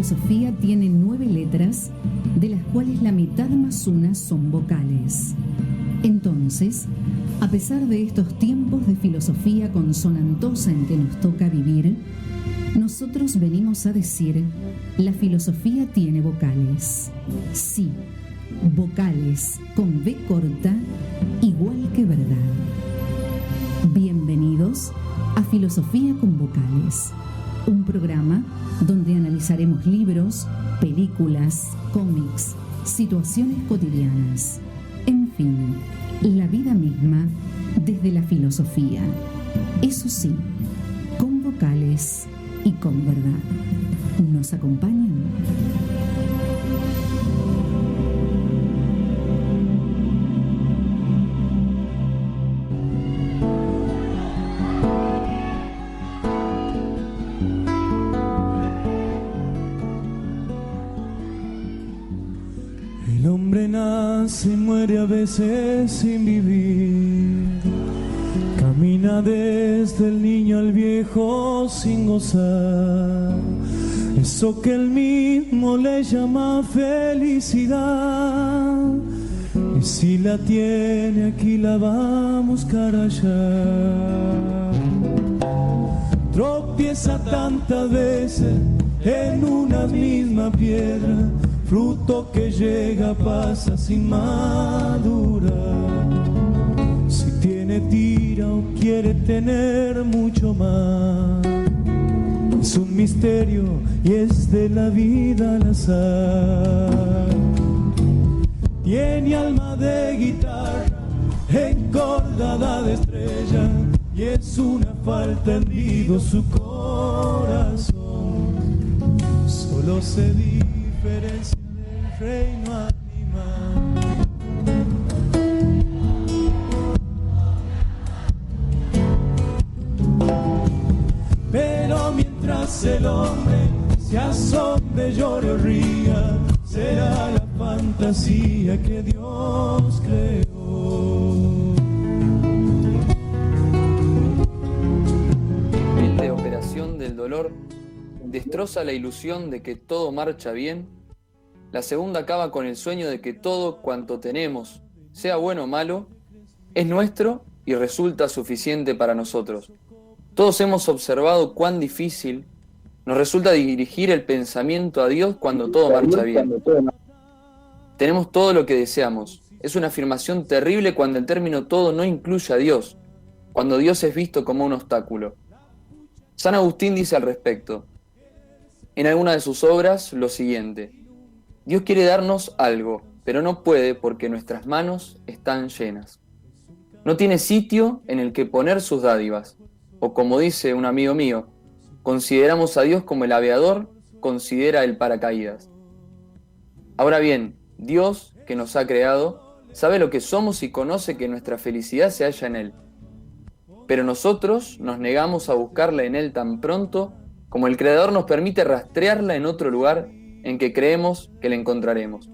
filosofía tiene 9 letras, de las cuales la mitad más una son vocales. Entonces, a pesar de estos tiempos de filosofía consonantosa en que nos toca vivir, nosotros venimos a decir, la filosofía tiene vocales. Sí, vocales con V corta, igual que verdad. Bienvenidos a Filosofía con Vocales, un programa donde analizaremos libros, películas, cómics, situaciones cotidianas, en fin, la vida misma desde la filosofía. Eso sí, con vocales y con verdad. ¿Nos acompañan? El hombre nace y muere a veces sin vivir. Camina desde el niño al viejo sin gozar eso que él mismo le llama felicidad. Y si la tiene aquí la va a buscar allá. Tropieza tantas veces en una misma piedra, fruto que llega pasa sin madurar. Si tiene tira o quiere tener mucho más, es un misterio y es de la vida al azar. Tiene alma de guitarra encordada de estrella, y es una falta hendido su corazón. Solo se diferencia del reino animal. Pero mientras el hombre se asombre, llore o ría, será la fantasía que Dios creó. La operación del dolor destroza la ilusión de que todo marcha bien. La segunda acaba con el sueño de que todo cuanto tenemos, sea bueno o malo, es nuestro y resulta suficiente para nosotros. Todos hemos observado cuán difícil nos resulta dirigir el pensamiento a Dios cuando todo marcha bien. Tenemos todo lo que deseamos. Es una afirmación terrible cuando el término todo no incluye a Dios, cuando Dios es visto como un obstáculo. San Agustín dice al respecto, en alguna de sus obras, lo siguiente: Dios quiere darnos algo, pero no puede porque nuestras manos están llenas. No tiene sitio en el que poner sus dádivas. O como dice un amigo mío, consideramos a Dios como el aviador considera el paracaídas. Ahora bien, Dios, que nos ha creado, sabe lo que somos y conoce que nuestra felicidad se halla en Él. Pero nosotros nos negamos a buscarla en Él tan pronto como el Creador nos permite rastrearla en otro lugar en que creemos que la encontraremos.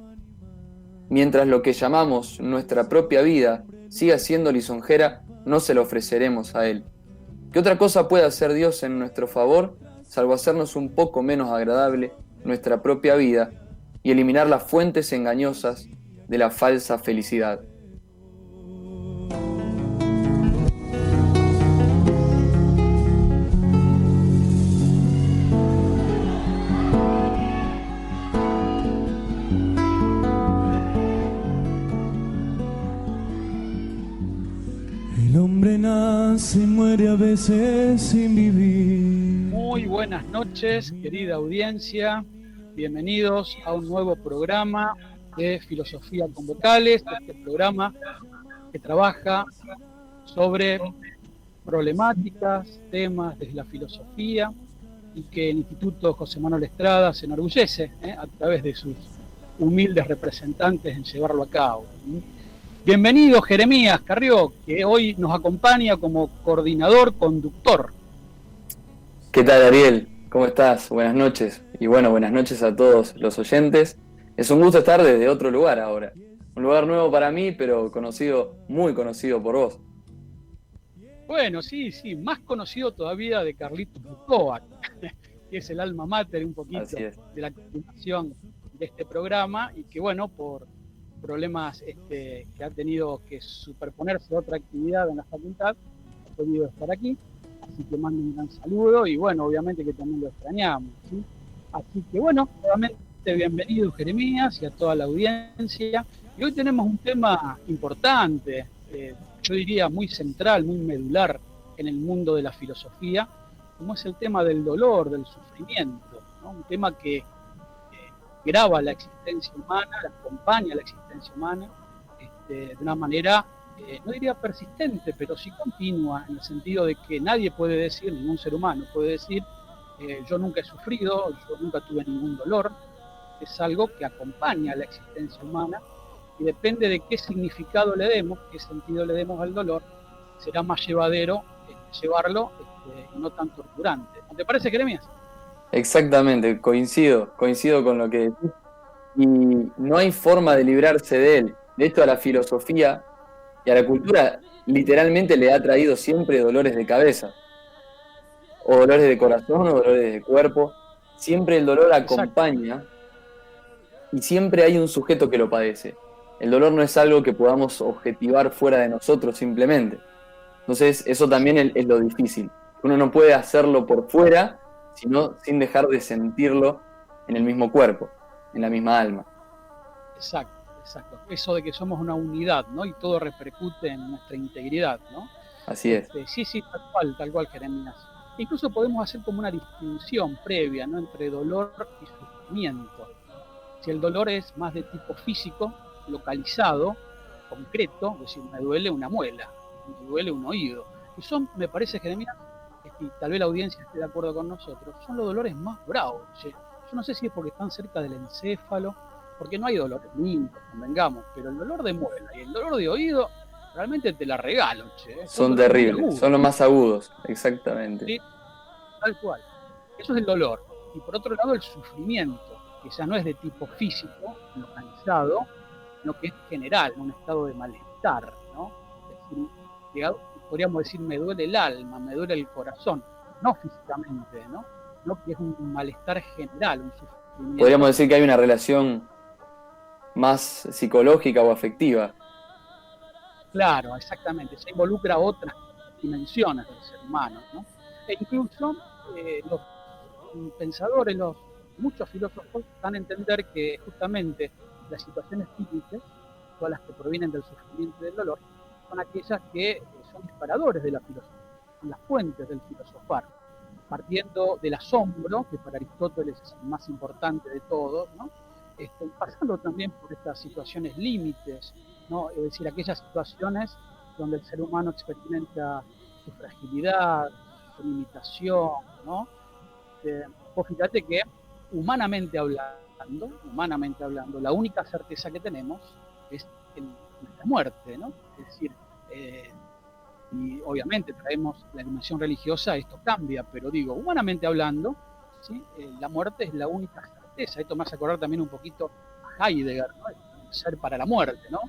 Mientras lo que llamamos nuestra propia vida siga siendo lisonjera, no se lo ofreceremos a Él. ¿Qué otra cosa puede hacer Dios en nuestro favor, salvo hacernos un poco menos agradable nuestra propia vida y eliminar las fuentes engañosas de la falsa felicidad? El hombre nace y muere a veces sin vivir. Muy buenas noches, querida audiencia. Bienvenidos a un nuevo programa de Filosofía con Vocales, este programa que trabaja sobre problemáticas, temas desde la filosofía y que el Instituto José Manuel Estrada se enorgullece a través de sus humildes representantes en llevarlo a cabo. Bienvenido Jeremías Carrió, que hoy nos acompaña como coordinador conductor. ¿Qué tal, Ariel? ¿Cómo estás? Buenas noches. Y bueno, buenas noches a todos los oyentes. Es un gusto estar desde otro lugar ahora. Un lugar nuevo para mí, pero conocido, muy conocido por vos. Bueno, sí, más conocido todavía de Carlitos Bukovac. que es el alma mater un poquito de la continuación de este programa, y que bueno, por problemas que ha tenido que superponerse a otra actividad en la facultad, ha podido estar aquí, así que mando un gran saludo, y bueno, obviamente que también lo extrañamos, ¿sí? Así que bueno, nuevamente bienvenido Jeremías y a toda la audiencia, y hoy tenemos un tema importante, yo diría muy central, muy medular en el mundo de la filosofía, como es el tema del dolor, del sufrimiento, ¿no? Un tema que grava la existencia humana, la acompaña la existencia humana de una manera, no diría persistente, pero sí continua, en el sentido de que nadie puede decir, ningún ser humano puede decir, yo nunca he sufrido, yo nunca tuve ningún dolor. Es algo que acompaña a la existencia humana y depende de qué significado le demos, qué sentido le demos al dolor, será más llevadero llevarlo y no tan torturante. ¿No te parece, Jeremías? Exactamente, coincido con lo que decís. Y no hay forma de librarse de él. De hecho, a la filosofía y a la cultura literalmente le ha traído siempre dolores de cabeza, o dolores de corazón, o dolores de cuerpo. Siempre el dolor acompaña y siempre hay un sujeto que lo padece. El dolor no es algo que podamos objetivar fuera de nosotros simplemente. Entonces, eso también es lo difícil. Uno no puede hacerlo por fuera, sino sin dejar de sentirlo en el mismo cuerpo, en la misma alma. Exacto. Eso de que somos una unidad, ¿no? Y todo repercute en nuestra integridad, ¿no? Así es. Sí, tal cual, Jeremías. Incluso podemos hacer como una distinción previa, ¿no? Entre dolor y sufrimiento. Si el dolor es más de tipo físico, localizado, concreto, es decir, me duele una muela, me duele un oído. Y son, me parece, Jeremías, y tal vez la audiencia esté de acuerdo con nosotros, son los dolores más bravos. Yo no sé si es porque están cerca del encéfalo, porque no hay dolores lindos, convengamos, pero el dolor de muela y el dolor de oído realmente te la regalo, Son terribles, son los más agudos, exactamente. ¿Sí? Tal cual. Eso es el dolor. Y por otro lado el sufrimiento, que ya no es de tipo físico, localizado, sino que es general, un estado de malestar, ¿no? Es decir, podríamos decir, me duele el alma, me duele el corazón, no físicamente, ¿no? No, que es un malestar general, un sufrimiento. Podríamos decir que hay una relación más psicológica o afectiva. Claro, exactamente, se involucra otras dimensiones del ser humano, ¿no? E incluso los pensadores, muchos filósofos dan a entender que justamente las situaciones límites, todas las que provienen del sufrimiento y del dolor, son aquellas que son disparadores de la filosofía, son las fuentes del filosofar, partiendo del asombro, que para Aristóteles es el más importante de todos, ¿no? Pasando también por estas situaciones límites, ¿no? Es decir, aquellas situaciones donde el ser humano experimenta su fragilidad, su limitación, ¿no? Vos fíjate que humanamente hablando, la única certeza que tenemos es la muerte, ¿no? Es decir, y obviamente traemos la dimensión religiosa, esto cambia, pero digo, humanamente hablando, ¿sí? La muerte es la única certeza. Esto me hace acordar también un poquito a Heidegger, ¿no? El ser para la muerte, ¿no?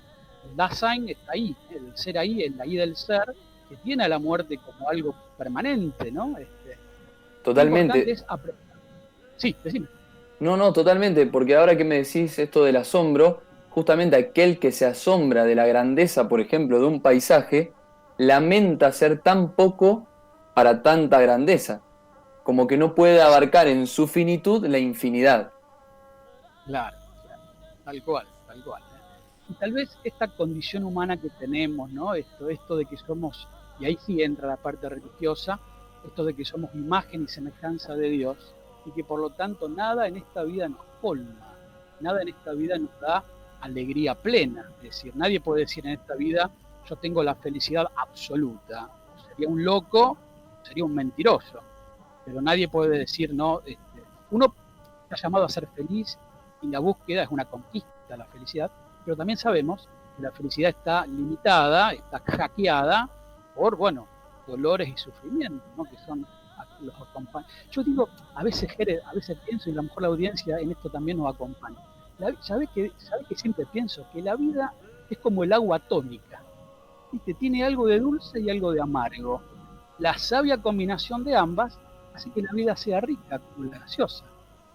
El Dasein está ahí, el ser ahí, el ahí del ser, que tiene a la muerte como algo permanente, ¿no? Totalmente. Sí, decime. No, totalmente, porque ahora que me decís esto del asombro, justamente aquel que se asombra de la grandeza, por ejemplo, de un paisaje, lamenta ser tan poco para tanta grandeza, como que no puede abarcar en su finitud la infinidad. Claro, tal cual. Y tal vez esta condición humana que tenemos, ¿no? Esto de que somos, y ahí sí entra la parte religiosa, esto de que somos imagen y semejanza de Dios, y que por lo tanto nada en esta vida nos colma, nada en esta vida nos da alegría plena. Es decir, nadie puede decir en esta vida, yo tengo la felicidad absoluta. Sería un loco, sería un mentiroso. Pero nadie puede decir, no, uno está llamado a ser feliz y la búsqueda es una conquista, la felicidad, pero también sabemos que la felicidad está limitada, está hackeada por, dolores y sufrimientos, ¿no? Que son los acompañan. Yo digo, a veces pienso, y a lo mejor la audiencia en esto también nos acompaña. ¿Sabes que siempre pienso? Que la vida es como el agua tónica, ¿viste? Tiene algo de dulce y algo de amargo. La sabia combinación de ambas hace que la vida sea rica, como la gaseosa,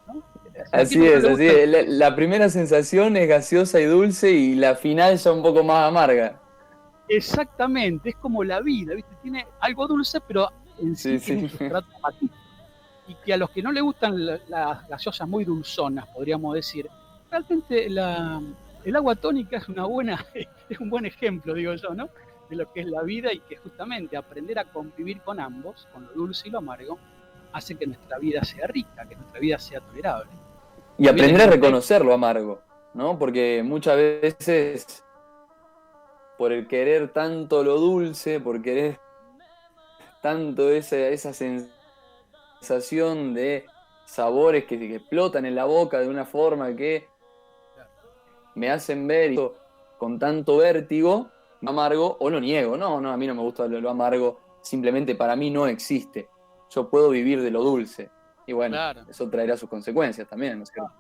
¿no? Así es, así es. La primera sensación es gaseosa y dulce y la final ya un poco más amarga. Exactamente, es como la vida, ¿viste? Tiene algo dulce, pero en sí Sí, tiene sí. un sustrato matiz. Y que a los que no les gustan las gaseosas muy dulzonas, podríamos decir, realmente el agua tónica es es un buen ejemplo, digo yo, ¿no? De lo que es la vida y que justamente aprender a convivir con ambos, con lo dulce y lo amargo, hace que nuestra vida sea rica, que nuestra vida sea tolerable. Y También aprender a evidentemente, reconocer lo amargo, ¿no? Porque muchas veces, por el querer tanto lo dulce, por querer tanto esa sensación de sabores que explotan en la boca de una forma que me hacen ver con tanto vértigo, lo amargo o lo niego. No, no, a mí no me gusta lo amargo, simplemente para mí no existe. Yo puedo vivir de lo dulce. Y bueno, claro, eso traerá sus consecuencias también, ¿no es cierto?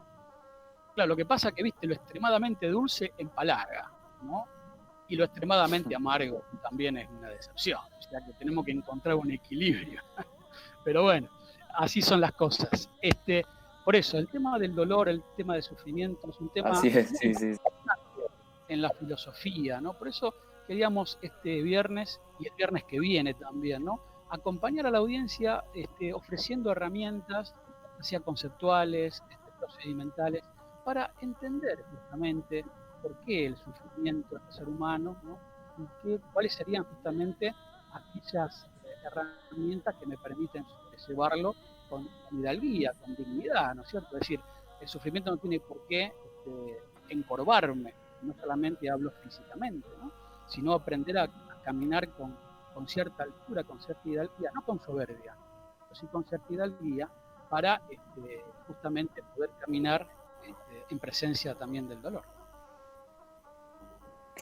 claro, lo que pasa es que, viste, lo extremadamente dulce empalaga, ¿no? Y lo extremadamente amargo también es una decepción. O sea que tenemos que encontrar un equilibrio. Pero bueno, así son las cosas. Por eso, el tema del dolor, el tema del sufrimiento, es un tema Así es, muy sí, sí. importante en la filosofía, ¿no? Por eso queríamos este viernes y el viernes que viene también, ¿no? Acompañar a la audiencia ofreciendo herramientas, ya conceptuales, procedimentales, para entender justamente por qué el sufrimiento del ser humano, ¿no? Y cuáles serían justamente aquellas herramientas que me permiten llevarlo con hidalguía, con dignidad, ¿no es cierto? Es decir, el sufrimiento no tiene por qué encorvarme, no solamente hablo físicamente, ¿no? Sino aprender a caminar con cierta altura, con cierta hidalguía, no con soberbia, pero sí con cierta hidalguía, para justamente poder caminar en presencia también del dolor.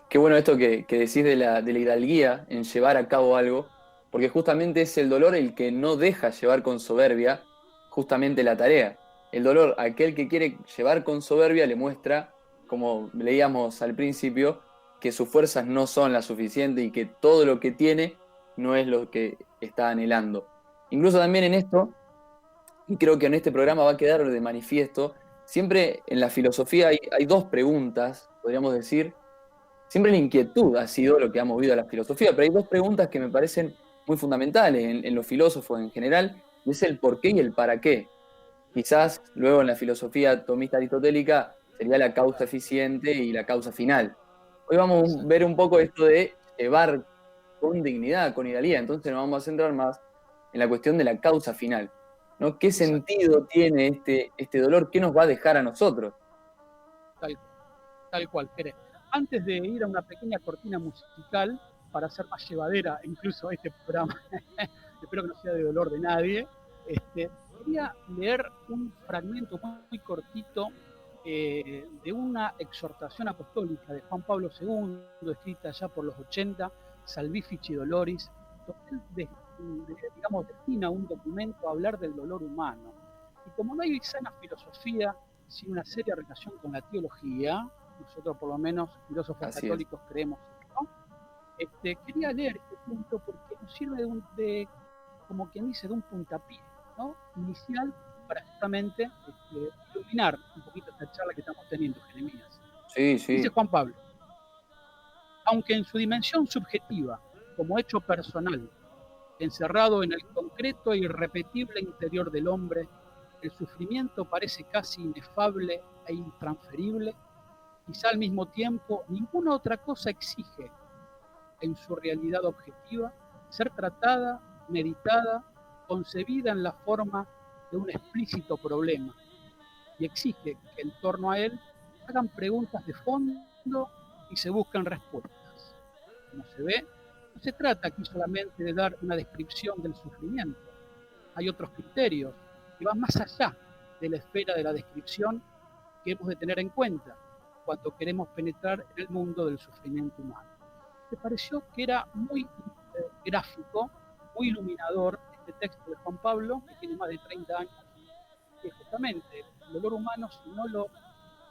Qué bueno esto que decís de la hidalguía en llevar a cabo algo, porque justamente es el dolor el que no deja llevar con soberbia justamente la tarea. El dolor, aquel que quiere llevar con soberbia, le muestra, como leíamos al principio, que sus fuerzas no son las suficientes y que todo lo que tiene no es lo que está anhelando. Incluso también en esto, y creo que en este programa va a quedar de manifiesto, siempre en la filosofía hay dos preguntas, podríamos decir. Siempre la inquietud ha sido lo que ha movido a la filosofía, pero hay dos preguntas que me parecen muy fundamentales en los filósofos en general, y es el por qué y el para qué. Quizás luego en la filosofía tomista aristotélica sería la causa eficiente y la causa final. Hoy vamos a ver un poco esto de llevar con dignidad, con idealidad, entonces nos vamos a centrar más en la cuestión de la causa final, ¿no? ¿Qué sentido tiene este dolor? ¿Qué nos va a dejar a nosotros? Tal, tal cual, Pérez. Antes de ir a una pequeña cortina musical, para hacer más llevadera incluso este programa, espero que no sea de dolor de nadie, quería leer un fragmento muy cortito de una exhortación apostólica de Juan Pablo II, escrita ya por los 80, Salvifici Doloris, donde él digamos, destina un documento a hablar del dolor humano. Y como no hay sana filosofía sin una seria relación con la teología, nosotros por lo menos filósofos Así católicos creemos esto, quería leer este punto porque nos sirve como quien dice, de un puntapié, ¿no? Inicial para justamente iluminar un poquito esta charla que estamos teniendo, Jeremías. Sí, sí. Dice Juan Pablo, aunque en su dimensión subjetiva, como hecho personal, encerrado en el concreto e irrepetible interior del hombre, el sufrimiento parece casi inefable e intransferible, quizá al mismo tiempo ninguna otra cosa exige, en su realidad objetiva, ser tratada, meditada, concebida en la forma de un explícito problema, y exige que en torno a él hagan preguntas de fondo y se busquen respuestas. Como se ve, no se trata aquí solamente de dar una descripción del sufrimiento. Hay otros criterios que van más allá de la esfera de la descripción que hemos de tener en cuenta cuando queremos penetrar en el mundo del sufrimiento humano. Me pareció que era muy gráfico, muy iluminador este texto de Juan Pablo, que tiene más de 30 años, que justamente el dolor humano, si no lo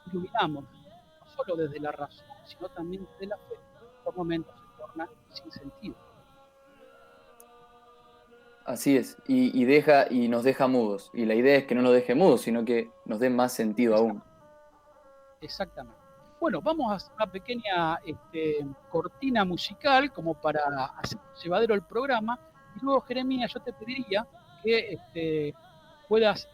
iluminamos, no solo desde la razón, sino también desde la fe, por momentos se torna sin sentido. Así es, y nos deja mudos. Y la idea es que no nos deje mudos, sino que nos dé más sentido aún. Exactamente. Bueno, vamos a hacer una pequeña cortina musical como para hacer llevadero el programa. Y luego, Jeremías, yo te pediría que puedas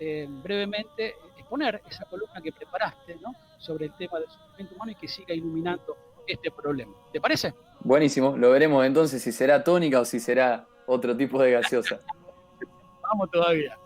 brevemente exponer esa columna que preparaste, ¿no?, sobre el tema del sufrimiento humano y que siga iluminando este problema. ¿Te parece? Buenísimo, lo veremos entonces si será tónica o si será otro tipo de gaseosa. Vamos todavía.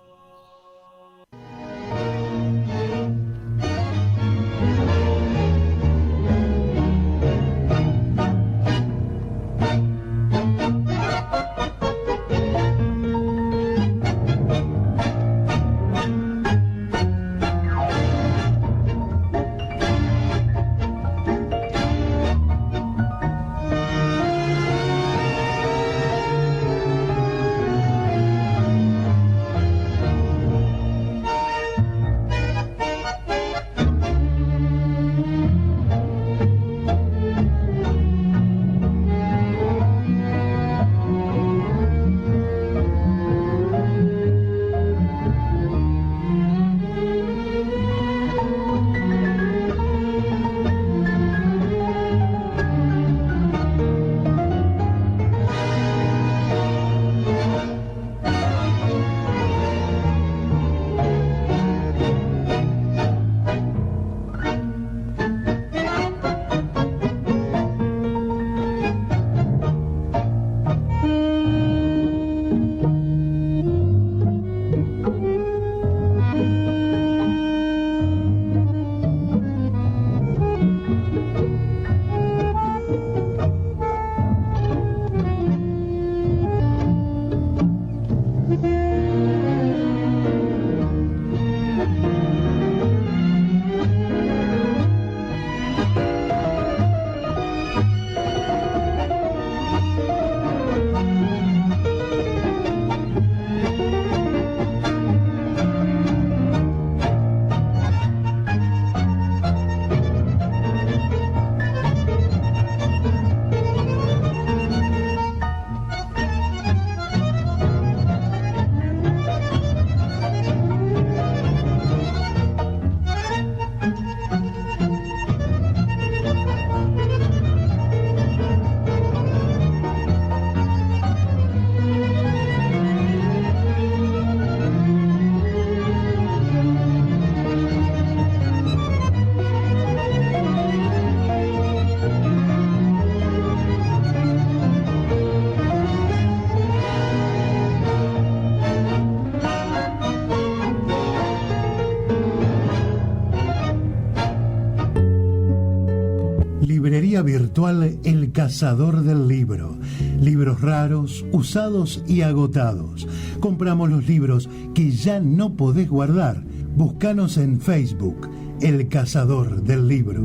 Librería virtual El Cazador del Libro. Libros raros, usados y agotados. Compramos los libros que ya no podés guardar. Búscanos en Facebook, El Cazador del Libro.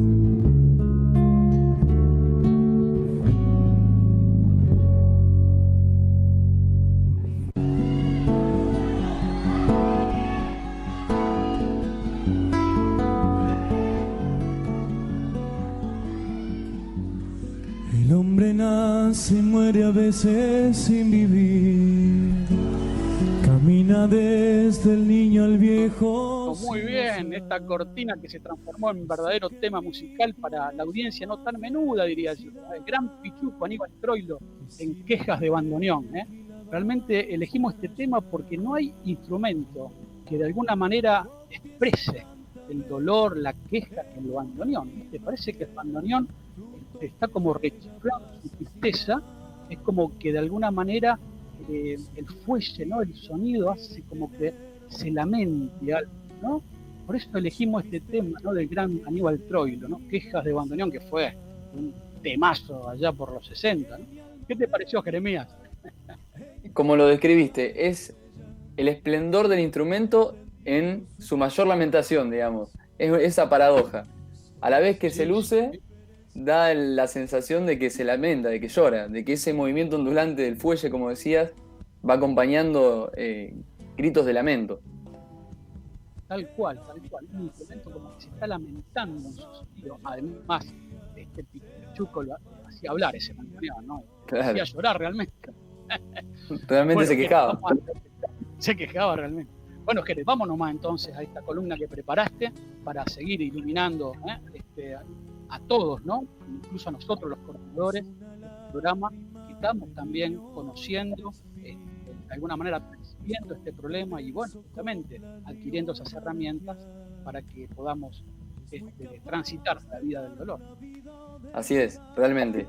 El hombre nace y muere a veces sin vivir. Camina desde el niño al viejo. Muy bien, esta cortina que se transformó en un verdadero tema musical para la audiencia no tan menuda, diría yo. El gran pichuco Aníbal Troilo en Quejas de Bandoneón. Realmente elegimos este tema porque no hay instrumento que de alguna manera exprese el dolor, la queja que en el bandoneón. ¿Te parece que el bandoneón está como rechiflando su tristeza? Es como que de alguna manera el fuelle, ¿no?, el sonido hace como que se lamente algo, ¿no? Por eso elegimos este tema, ¿no?, del gran Aníbal Troilo, ¿no?, Quejas de Bandoneón, que fue un temazo allá por los 60, ¿no? ¿Qué te pareció, Jeremías? Como lo describiste, es el esplendor del instrumento en su mayor lamentación, digamos. Es esa paradoja. A la vez que se luce, da la sensación de que se lamenta, de que llora, de que ese movimiento ondulante del fuelle, como decías, va acompañando gritos de lamento. Tal cual. Un instrumento como que se está lamentando en su sonido. Además, este Pichuco lo hacía hablar ese bandoneón, ¿no? Claro. Hacía llorar realmente. Realmente Bueno, se quejaba. se quejaba realmente. Bueno, Jerez, vamos nomás entonces a esta columna que preparaste para seguir iluminando a todos, ¿no? Incluso a nosotros los coordinadores del programa, que estamos también conociendo, de alguna manera percibiendo este problema y, bueno, justamente adquiriendo esas herramientas para que podamos transitar la vida del dolor. Así es, realmente.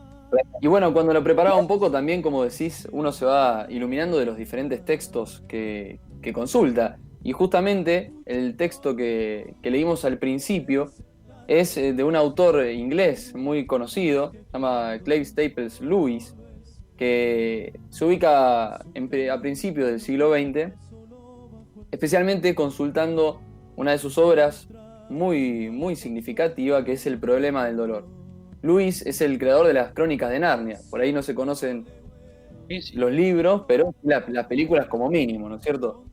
Y bueno, cuando lo preparaba un poco también, como decís, uno se va iluminando de los diferentes textos que consulta. Y justamente el texto que leímos al principio es de un autor inglés muy conocido, se llama Clive Staples Lewis, que se ubica a principios del siglo XX, especialmente consultando una de sus obras muy, muy significativa, que es El problema del dolor. Lewis es el creador de las Crónicas de Narnia. Por ahí no se conocen los libros, pero las películas como mínimo, ¿no es cierto?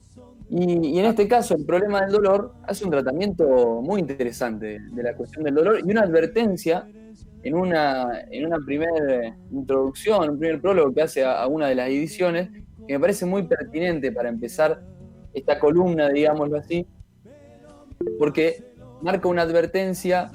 Y en este caso, el problema del dolor hace un tratamiento muy interesante de la cuestión del dolor y una advertencia en una primera introducción, un primer prólogo que hace a una de las ediciones, que me parece muy pertinente para empezar esta columna, digámoslo así, porque marca una advertencia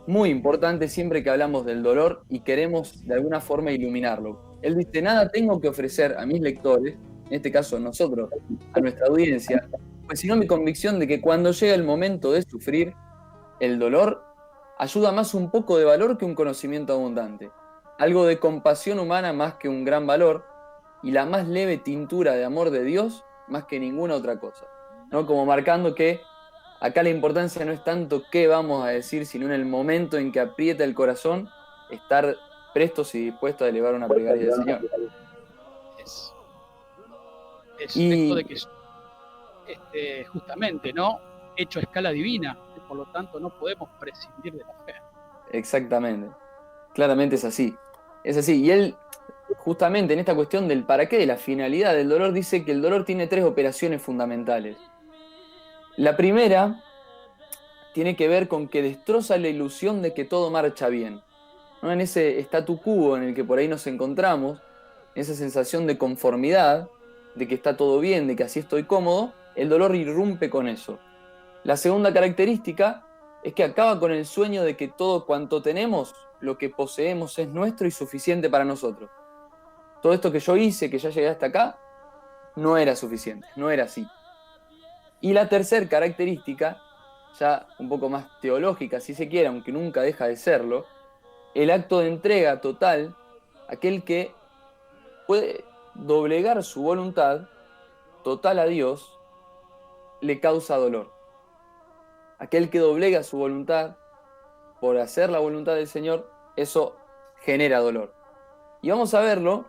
muy importante siempre que hablamos del dolor y queremos de alguna forma iluminarlo. Él dice: nada tengo que ofrecer a mis lectores, en este caso nosotros, a nuestra audiencia, pues sino mi convicción de que cuando llega el momento de sufrir, el dolor ayuda más un poco de valor que un conocimiento abundante, algo de compasión humana más que un gran valor, y la más leve tintura de amor de Dios más que ninguna otra cosa, ¿no? Como marcando que acá la importancia no es tanto qué vamos a decir, sino en el momento en que aprieta el corazón, estar prestos y dispuestos a elevar una plegaria del Señor. Es esto de que justamente, ¿no? Hecho a escala divina, y por lo tanto no podemos prescindir de la fe. Exactamente. Claramente es así. Es así. Y él, justamente en esta cuestión del para qué, de la finalidad del dolor, dice que el dolor tiene 3 operaciones fundamentales. La primera tiene que ver con que destroza la ilusión de que todo marcha bien, ¿no? En ese statu quo en el que por ahí nos encontramos, esa sensación de conformidad, de que está todo bien, de que así estoy cómodo, el dolor irrumpe con eso. La segunda característica es que acaba con el sueño de que todo cuanto tenemos, lo que poseemos es nuestro y suficiente para nosotros. Todo esto que yo hice, que ya llegué hasta acá, no era suficiente, no era así. Y la tercera característica, ya un poco más teológica si se quiere, aunque nunca deja de serlo, el acto de entrega total, aquel que puede doblegar su voluntad total a Dios, le causa dolor. Aquel que doblega su voluntad por hacer la voluntad del Señor, eso genera dolor. Y vamos a verlo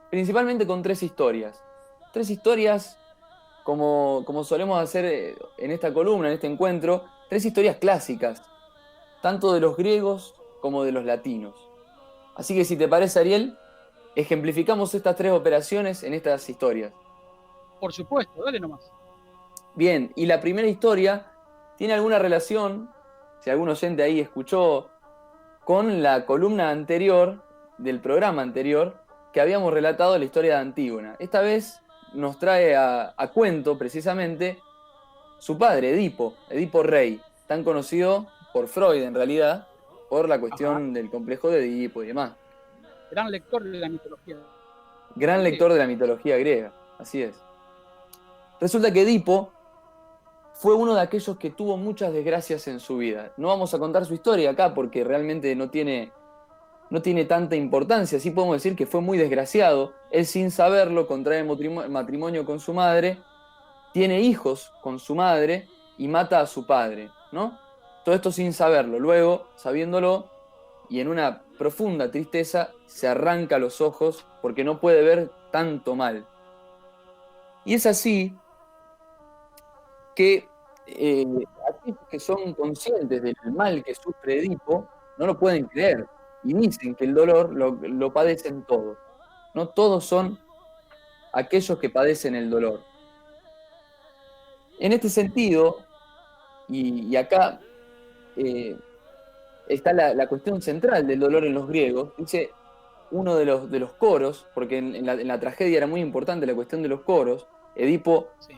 principalmente con 3 historias. 3 historias, como solemos hacer en esta columna, en este encuentro, 3 historias clásicas, tanto de los griegos como de los latinos. Así que si te parece, Ariel, ejemplificamos estas 3 operaciones en estas historias. Por supuesto, dale nomás. Bien, y la primera historia tiene alguna relación, si algún oyente ahí escuchó, con la columna anterior, del programa anterior, que habíamos relatado la historia de Antígona. Esta vez nos trae a cuento, precisamente, su padre, Edipo Rey, tan conocido por Freud, en realidad, por la cuestión del complejo de Edipo y demás. Gran lector de la mitología. Gran lector de la mitología griega, así es. Resulta que Edipo fue uno de aquellos que tuvo muchas desgracias en su vida. No vamos a contar su historia acá porque realmente no tiene tanta importancia. Sí podemos decir que fue muy desgraciado. Él, sin saberlo, contrae matrimonio con su madre, tiene hijos con su madre y mata a su padre, ¿no? Todo esto sin saberlo. Luego, sabiéndolo, y en una profunda tristeza, se arranca los ojos porque no puede ver tanto mal. Y es así que aquellos que son conscientes del mal que sufre Edipo no lo pueden creer y dicen que el dolor lo padecen todos. No todos son aquellos que padecen el dolor. En este sentido, y acá está la cuestión central del dolor en los griegos, dice: uno de los coros, porque en la tragedia era muy importante la cuestión de los coros. Edipo, Sí.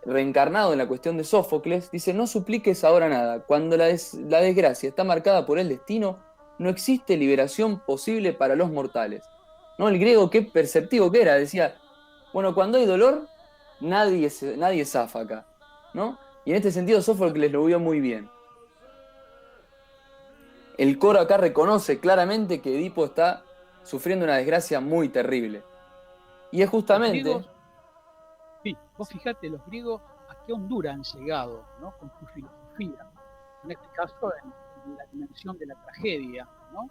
reencarnado en la cuestión de Sófocles, dice: no supliques ahora nada, cuando la desgracia está marcada por el destino, no existe liberación posible para los mortales. ¿No? El griego, qué perceptivo que era, decía, bueno, cuando hay dolor, nadie zafa acá, ¿no? Y en este sentido Sófocles lo vio muy bien. El coro acá reconoce claramente que Edipo está sufriendo una desgracia muy terrible. Y es justamente... Los griegos, sí, vos fijate, los griegos a qué hondura han llegado, ¿no? Con su filosofía, en este caso en la dimensión de la tragedia, ¿no?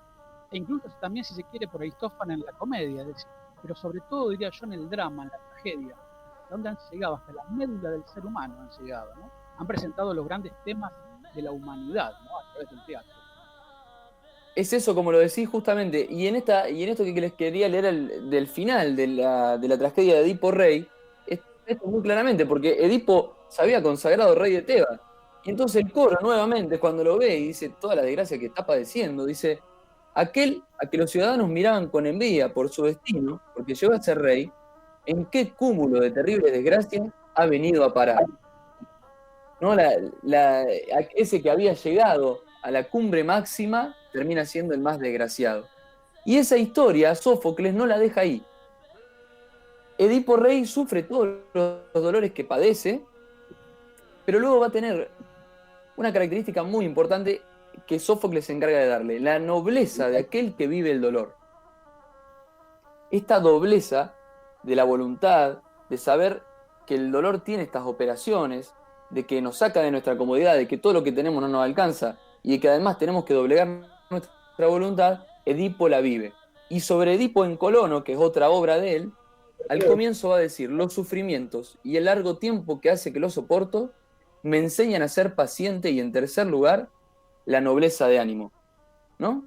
E incluso también, si se quiere, por Aristófanes en la comedia, es decir, pero sobre todo, diría yo, en el drama, en la tragedia, donde han llegado hasta la médula del ser humano, han llegado, ¿no? Han presentado los grandes temas de la humanidad, ¿no? A través del teatro. Es eso, como lo decís justamente, y en esto que les quería leer del final de la tragedia de Edipo Rey, esto muy claramente, porque Edipo se había consagrado rey de Tebas, y entonces el coro nuevamente, cuando lo ve y dice toda la desgracia que está padeciendo, dice: aquel a que los ciudadanos miraban con envidia por su destino, porque llegó a ser rey, ¿en qué cúmulo de terribles desgracias ha venido a parar? ¿No? Ese que había llegado a la cumbre máxima termina siendo el más desgraciado. Y esa historia Sófocles no la deja ahí. Edipo Rey sufre todos los dolores que padece, pero luego va a tener una característica muy importante que Sófocles se encarga de darle: la nobleza de aquel que vive el dolor. Esta nobleza de la voluntad, de saber que el dolor tiene estas operaciones, de que nos saca de nuestra comodidad, de que todo lo que tenemos no nos alcanza, y de que además tenemos que doblegar nuestra voluntad, Edipo la vive. Y sobre Edipo en Colono, que es otra obra de él, al comienzo va a decir: los sufrimientos y el largo tiempo que hace que los soporto me enseñan a ser paciente, y en tercer lugar, la nobleza de ánimo. ¿No?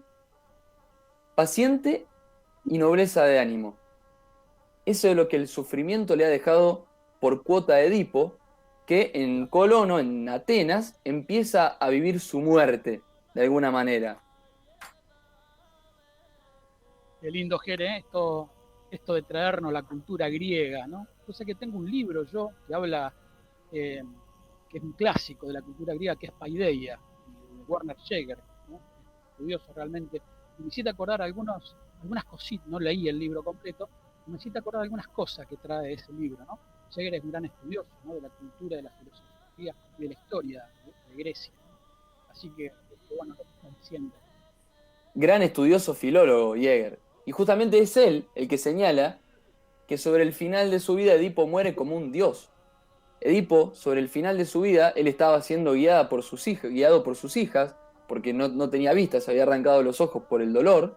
Paciente y nobleza de ánimo. Eso es lo que el sufrimiento le ha dejado por cuota a Edipo, que en Colono, en Atenas, empieza a vivir su muerte, de alguna manera. Qué lindo, Jere, esto de traernos la cultura griega, ¿no? Yo sé que tengo un libro yo que habla, que es un clásico de la cultura griega, que es Paideia, de Werner Jaeger, ¿no? Estudioso realmente. Y me hiciste acordar algunas cositas, no leí el libro completo, me hiciste acordar algunas cosas que trae ese libro, ¿no? Jaeger es un gran estudioso, ¿no? De la cultura, de la filosofía y de la historia de Grecia. Así que, bueno, lo que está diciendo. Gran estudioso filólogo, Jaeger. Y justamente es él el que señala que sobre el final de su vida Edipo muere como un dios. Edipo, sobre el final de su vida, él estaba siendo guiado por sus hijas, porque no tenía vista, se había arrancado los ojos por el dolor,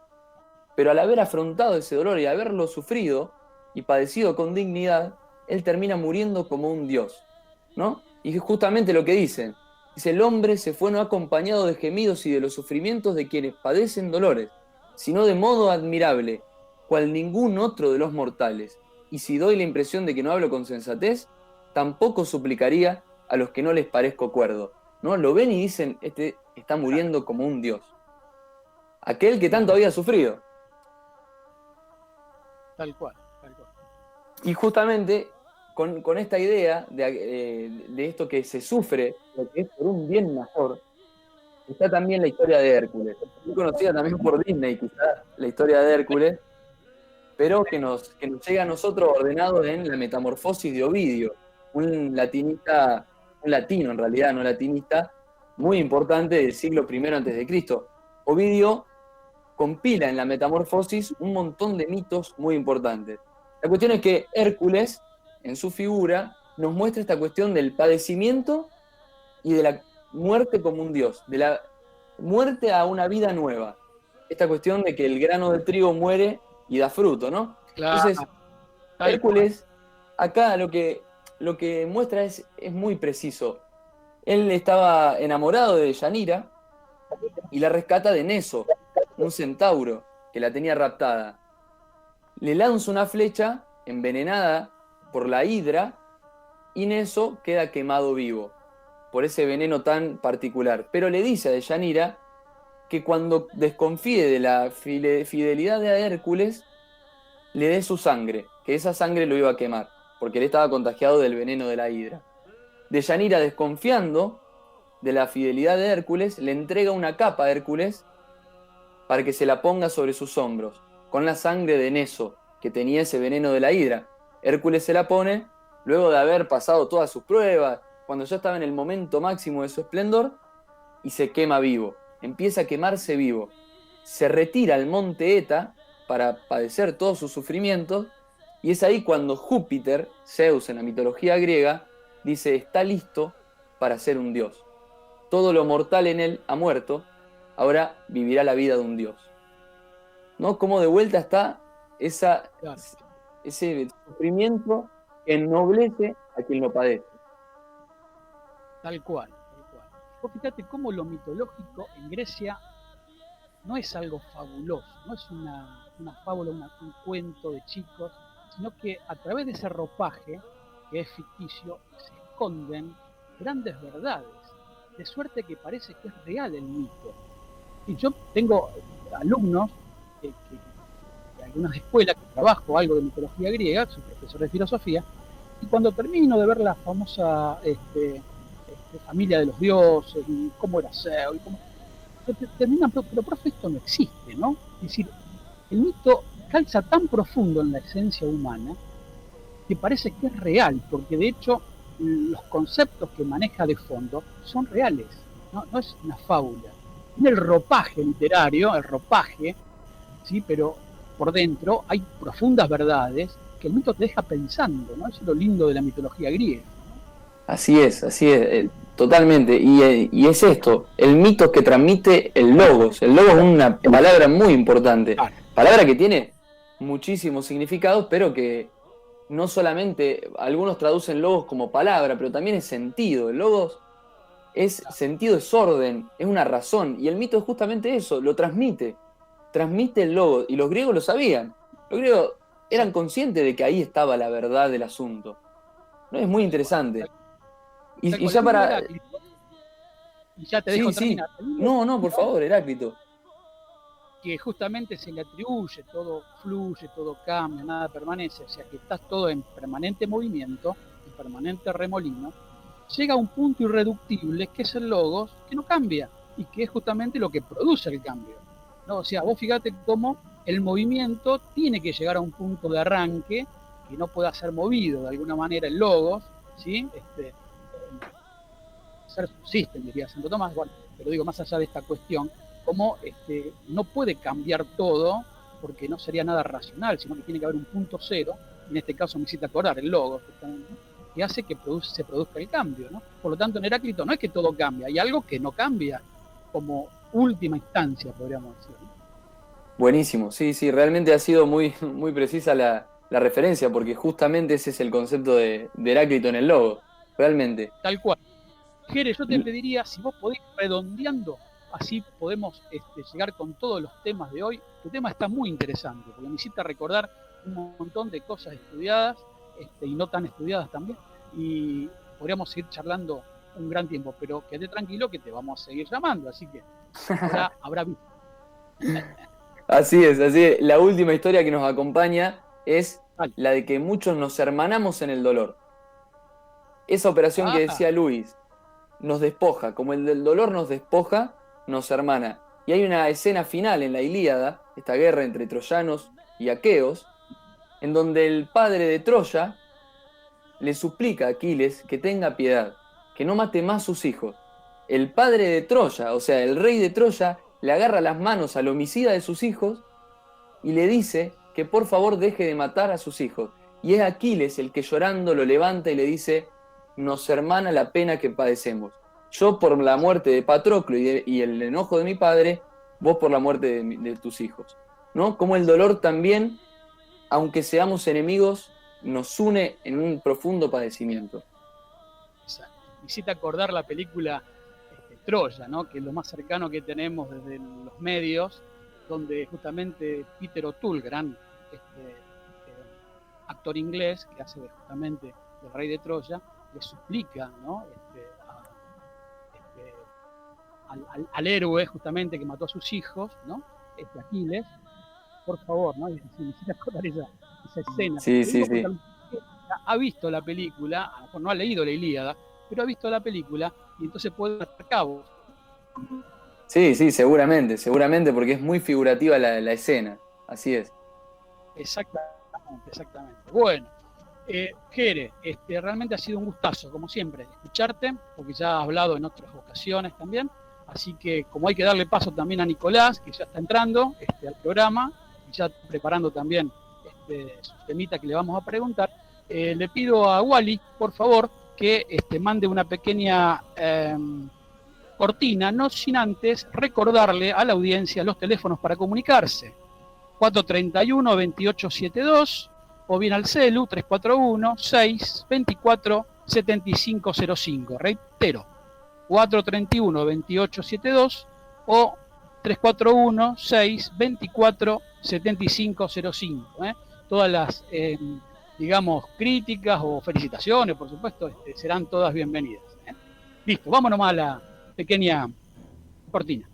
pero al haber afrontado ese dolor y haberlo sufrido y padecido con dignidad, él termina muriendo como un dios, ¿no? Y es justamente lo que dice: el hombre se fue no acompañado de gemidos y de los sufrimientos de quienes padecen dolores, sino de modo admirable, cual ningún otro de los mortales. Y si doy la impresión de que no hablo con sensatez, tampoco suplicaría a los que no les parezco cuerdo, ¿no? Lo ven y dicen: este está muriendo como un dios. Aquel que tanto había sufrido. Tal cual, tal cual. Y justamente con esta idea de esto que se sufre, lo que es por un bien mejor, está también la historia de Hércules. Muy conocida también por Disney, quizás, la historia de Hércules, pero que nos llega a nosotros ordenado en la Metamorfosis de Ovidio, un latino en realidad, no latinista, muy importante del siglo I a.C. Ovidio compila en la Metamorfosis un montón de mitos muy importantes. La cuestión es que Hércules, en su figura, nos muestra esta cuestión del padecimiento y de la muerte como un dios, de la muerte a una vida nueva. Esta cuestión de que el grano de trigo muere y da fruto, ¿no? Claro. Entonces, Hércules, acá lo que muestra es muy preciso. Él estaba enamorado de Deyanira y la rescata de Neso, un centauro que la tenía raptada. Le lanza una flecha envenenada por la hidra y Neso queda quemado vivo por ese veneno tan particular. Pero le dice a Deyanira que cuando desconfíe de la fidelidad de Hércules, le dé su sangre, que esa sangre lo iba a quemar, porque él estaba contagiado del veneno de la hidra. Deyanira, desconfiando de la fidelidad de Hércules, le entrega una capa a Hércules para que se la ponga sobre sus hombros, con la sangre de Neso, que tenía ese veneno de la hidra. Hércules se la pone, luego de haber pasado todas sus pruebas, cuando ya estaba en el momento máximo de su esplendor, y se quema vivo. Empieza a quemarse vivo. Se retira al monte Eta para padecer todos sus sufrimientos, y es ahí cuando Júpiter, Zeus en la mitología griega, dice: está listo para ser un dios. Todo lo mortal en él ha muerto, ahora vivirá la vida de un dios. ¿No? Como de vuelta está Claro. ese sufrimiento que ennoblece a quien lo padece. Tal cual. Vos fíjate cómo lo mitológico en Grecia no es algo fabuloso, no es una fábula, un cuento de chicos, sino que a través de ese ropaje, que es ficticio, se esconden grandes verdades, de suerte que parece que es real el mito. Y yo tengo alumnos de algunas escuelas que trabajo algo de mitología griega, soy profesor de filosofía, y cuando termino de ver la famosa familia de los dioses, y cómo era Zeus, terminan, pero profe, esto no existe, ¿no? Es decir, el mito calza tan profundo en la esencia humana que parece que es real, porque de hecho los conceptos que maneja de fondo son reales, no es una fábula. Tiene el ropaje literario, el ropaje, ¿sí? Pero por dentro hay profundas verdades que el mito te deja pensando, ¿no? Eso es lo lindo de la mitología griega. Así es, totalmente. Y es esto, el mito que transmite el logos. El logos es una palabra muy importante. Claro. Palabra que tiene muchísimos significados, pero que no solamente, algunos traducen logos como palabra, pero también es sentido. El logos es sentido, es orden, es una razón. Y el mito es justamente eso, lo transmite. Transmite el logos. Y los griegos lo sabían. Los griegos eran conscientes de que ahí estaba la verdad del asunto. ¿No? Es muy interesante. Y ya para... Y ya te dejo terminar. No, por favor, Heráclito. Que justamente se le atribuye, todo fluye, todo cambia, nada permanece, o sea que estás todo en permanente movimiento, en permanente remolino, llega a un punto irreductible que es el logos, que no cambia, y que es justamente lo que produce el cambio, ¿no? O sea, vos fíjate cómo el movimiento tiene que llegar a un punto de arranque que no pueda ser movido de alguna manera el logos, ¿sí? Ser subsisten, diría Santo Tomás, bueno, pero digo, más allá de esta cuestión, como no puede cambiar todo porque no sería nada racional, sino que tiene que haber un punto cero, en este caso me hiciste acordar, el logos, que hace que se produzca el cambio, ¿no? Por lo tanto, en Heráclito no es que todo cambia, hay algo que no cambia como última instancia, podríamos decir, ¿no? Buenísimo, sí, realmente ha sido muy, muy precisa la referencia, porque justamente ese es el concepto de Heráclito en el logo, realmente. Tal cual. Jere, yo te pediría, si vos podés ir redondeando, así podemos llegar con todos los temas de hoy. Tu tema está muy interesante, porque me hiciste recordar un montón de cosas estudiadas y no tan estudiadas también, y podríamos seguir charlando un gran tiempo, pero quédate tranquilo que te vamos a seguir llamando, así que ahora habrá visto. Así es. La última historia que nos acompaña es la de que muchos nos hermanamos en el dolor. Esa operación que decía Luis nos despoja, como el del dolor nos despoja, nos hermana. Y hay una escena final en la Ilíada, esta guerra entre troyanos y aqueos, en donde el padre de Troya le suplica a Aquiles que tenga piedad, que no mate más sus hijos. El padre de Troya, o sea, el rey de Troya, le agarra las manos al homicida de sus hijos y le dice que por favor deje de matar a sus hijos. Y es Aquiles el que llorando lo levanta y le dice: nos hermana la pena que padecemos. Yo por la muerte de Patroclo y el enojo de mi padre, vos por la muerte de tus hijos, ¿no? Como el dolor también, aunque seamos enemigos, nos une en un profundo padecimiento. Exacto. Me hiciste acordar la película Troya, ¿no? Que es lo más cercano que tenemos desde los medios, donde justamente Peter O'Toole, gran actor inglés que hace justamente el rey de Troya, le suplica, ¿no? al héroe justamente que mató a sus hijos, ¿no? Aquiles, por favor, ¿no? Si necesitas contar esa escena. Sí, sí, sí. Ha visto la película, a lo mejor no ha leído la Ilíada, pero ha visto la película y entonces puede dar cabo. Sí, sí, seguramente, porque es muy figurativa la escena, así es. Exactamente. Bueno, Jere, realmente ha sido un gustazo, como siempre, escucharte, porque ya has hablado en otras ocasiones también, así que como hay que darle paso también a Nicolás, que ya está entrando al programa, y ya preparando también sus temitas que le vamos a preguntar, le pido a Wally, por favor, que mande una pequeña cortina, no sin antes recordarle a la audiencia los teléfonos para comunicarse. 431-2872 o bien al celu 341-624-7505. Reitero, 431-2872 o 341-624-7505. Todas las, digamos, críticas o felicitaciones, por supuesto, serán todas bienvenidas. Listo, vámonos más a la pequeña cortina.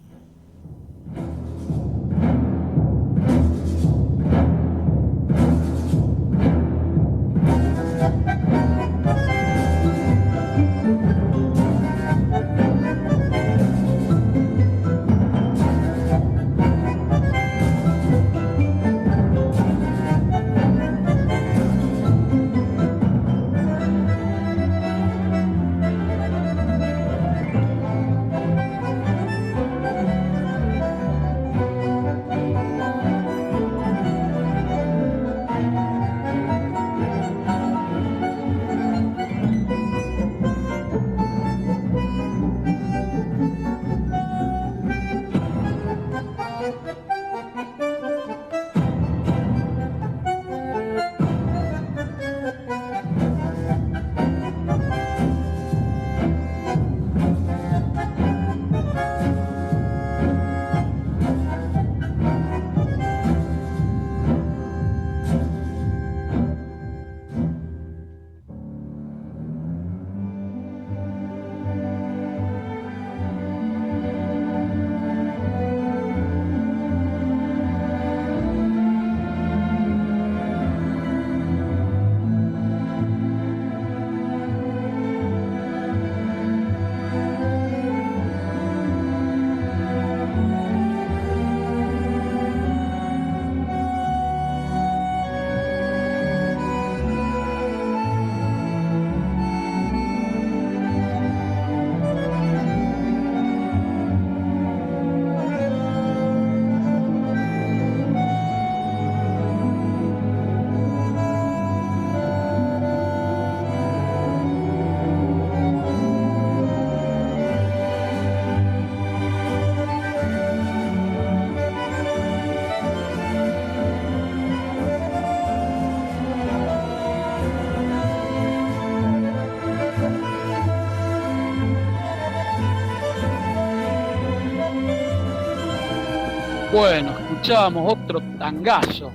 Bueno, escuchábamos otro tangazo,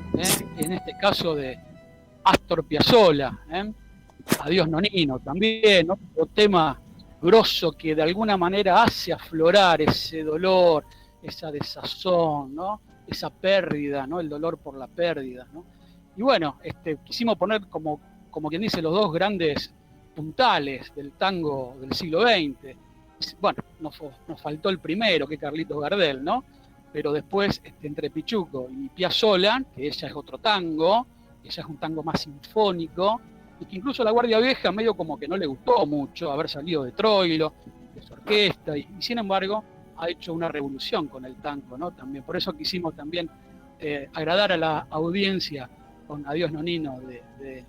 en este caso de Astor Piazzolla, Adiós Nonino también, otro tema grosso que de alguna manera hace aflorar ese dolor, esa desazón, ¿no? Esa pérdida, ¿no? El dolor por la pérdida, ¿no? Y bueno, quisimos poner como quien dice los dos grandes puntales del tango del siglo XX. Bueno, nos faltó el primero, que es Carlitos Gardel, ¿no? Pero después, entre Pichuco y Piazzolla, que ella es otro tango, ella es un tango más sinfónico, y que incluso a la Guardia Vieja medio como que no le gustó mucho haber salido de Troilo, de su orquesta, y sin embargo ha hecho una revolución con el tango, ¿no? También, por eso quisimos también agradar a la audiencia con Adiós Nonino de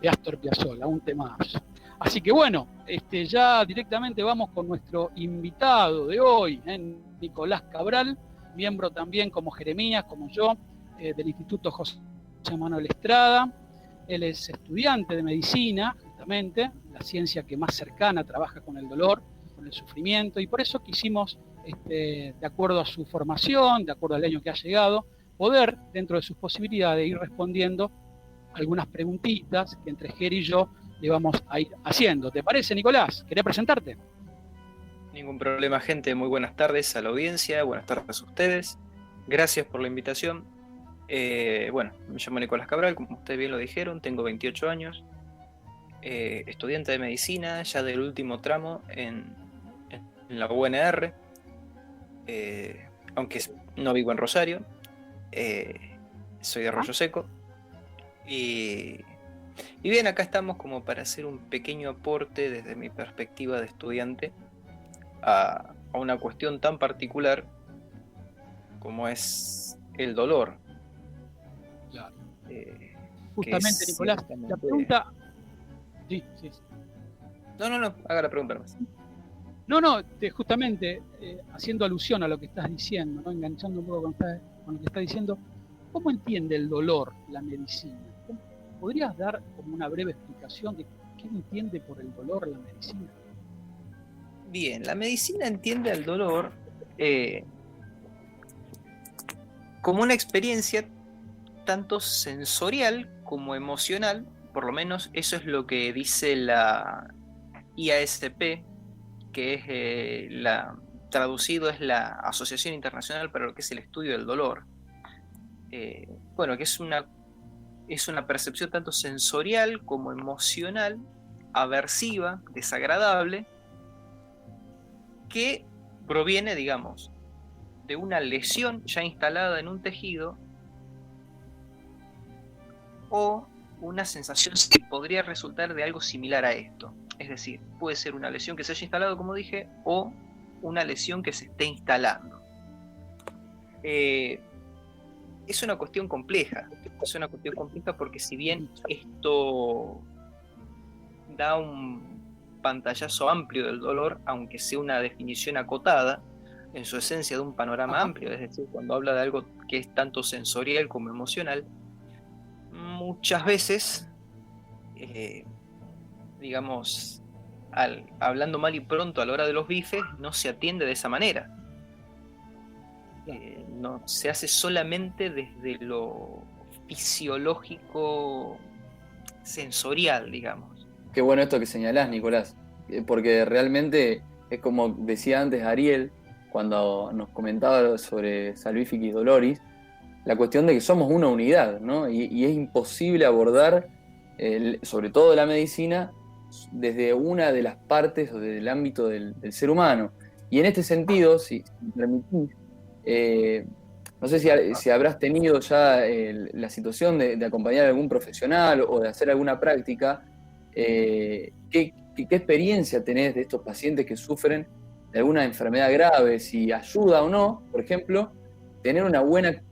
Astor Piazzolla, un temazo. Así que bueno, ya directamente vamos con nuestro invitado de hoy, Nicolás Cabral, miembro también como Jeremías, como yo, del Instituto José Manuel Estrada. Él es estudiante de medicina, justamente, la ciencia que más cercana trabaja con el dolor, con el sufrimiento, y por eso quisimos, de acuerdo a su formación, de acuerdo al año que ha llegado, poder, dentro de sus posibilidades, ir respondiendo algunas preguntitas que entre Ger y yo le vamos a ir haciendo. ¿Te parece, Nicolás? ¿Querés presentarte? Ningún problema, gente. Muy buenas tardes a la audiencia, buenas tardes a ustedes. Gracias por la invitación. Bueno, me llamo Nicolás Cabral, como ustedes bien lo dijeron, tengo 28 años, estudiante de medicina, ya del último tramo en la UNR, aunque no vivo en Rosario, soy de Arroyo Seco. Y bien, acá estamos como para hacer un pequeño aporte desde mi perspectiva de estudiante a una cuestión tan particular como es el dolor. Claro. Justamente, Nicolás, la pregunta... Sí. No, haga la pregunta más. No, justamente haciendo alusión a lo que estás diciendo, ¿no? Enganchando un poco con lo que estás diciendo, ¿cómo entiende el dolor la medicina? ¿Podrías dar como una breve explicación de qué entiende por el dolor la medicina? Bien, la medicina entiende al dolor como una experiencia tanto sensorial como emocional, por lo menos eso es lo que dice la IASP, que es traducido es la Asociación Internacional para lo que es el Estudio del Dolor. Bueno, que es una percepción tanto sensorial como emocional, aversiva, desagradable, que proviene, digamos, de una lesión ya instalada en un tejido o una sensación que podría resultar de algo similar a esto. Es decir, puede ser una lesión que se haya instalado, como dije, o una lesión que se esté instalando. Es una cuestión compleja. Es una cuestión compleja porque si bien esto da un pantallazo amplio del dolor, aunque sea una definición acotada, en su esencia de un panorama amplio, es decir, cuando habla de algo que es tanto sensorial como emocional, muchas veces, digamos, hablando mal y pronto a la hora de los bifes, no se atiende de esa manera. No se hace solamente desde lo fisiológico sensorial, digamos. Qué bueno esto que señalás, Nicolás, porque realmente es como decía antes Ariel, cuando nos comentaba sobre Salvificis Doloris, la cuestión de que somos una unidad, ¿no? Y es imposible abordar, sobre todo la medicina, desde una de las partes o desde el ámbito del ser humano. Y en este sentido, si me permitís, no sé si habrás tenido ya la situación de acompañar a algún profesional o de hacer alguna práctica. ¿Qué experiencia tenés de estos pacientes que sufren de alguna enfermedad grave? Si ayuda o no, por ejemplo, tener una buena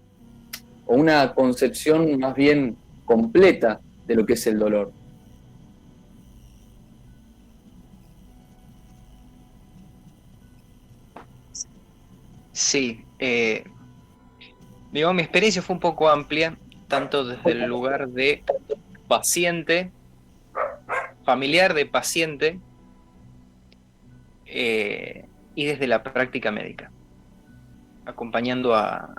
o una concepción más bien completa de lo que es el dolor. Sí, digamos, mi experiencia fue un poco amplia, tanto desde el lugar de paciente, familiar de paciente, y desde la práctica médica, acompañando a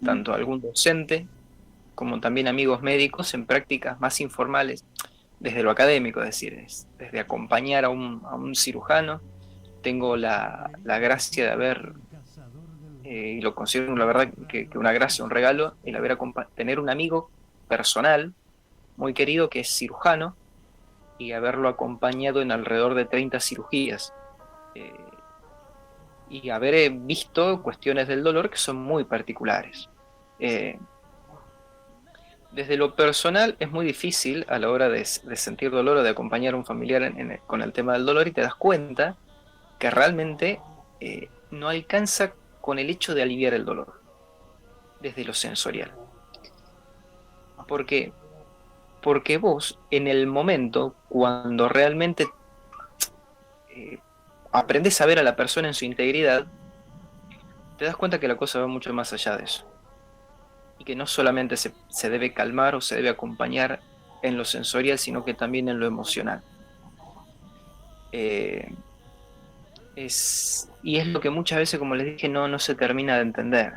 tanto a algún docente como también amigos médicos en prácticas más informales, desde lo académico, es decir, desde acompañar a un cirujano. Tengo la gracia de haber, y lo considero la verdad que una gracia, un regalo, el tener un amigo personal muy querido que es cirujano y haberlo acompañado en alrededor de 30 cirugías, y haber visto cuestiones del dolor que son muy particulares. Desde lo personal es muy difícil a la hora de sentir dolor o de acompañar a un familiar con el tema del dolor, y te das cuenta que realmente no alcanza con el hecho de aliviar el dolor desde lo sensorial. ¿Por qué? Porque vos en el momento cuando realmente aprendes a ver a la persona en su integridad, te das cuenta que la cosa va mucho más allá de eso, y que no solamente se debe calmar o se debe acompañar en lo sensorial, sino que también en lo emocional. Y es lo que muchas veces, como les dije, no se termina de entender,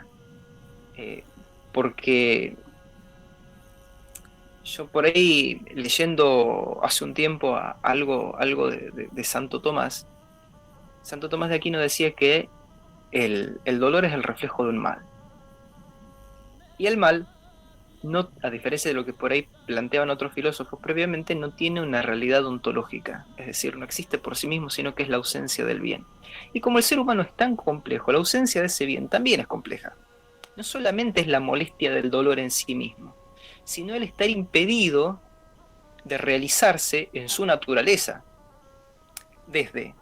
porque yo por ahí, leyendo hace un tiempo algo de Santo Tomás, Santo Tomás de Aquino decía que el dolor es el reflejo de un mal. Y el mal, no, a diferencia de lo que por ahí planteaban otros filósofos previamente, no tiene una realidad ontológica, es decir, no existe por sí mismo, sino que es la ausencia del bien. Y como el ser humano es tan complejo, la ausencia de ese bien también es compleja. No solamente es la molestia del dolor en sí mismo, sino el estar impedido de realizarse en su naturaleza, desde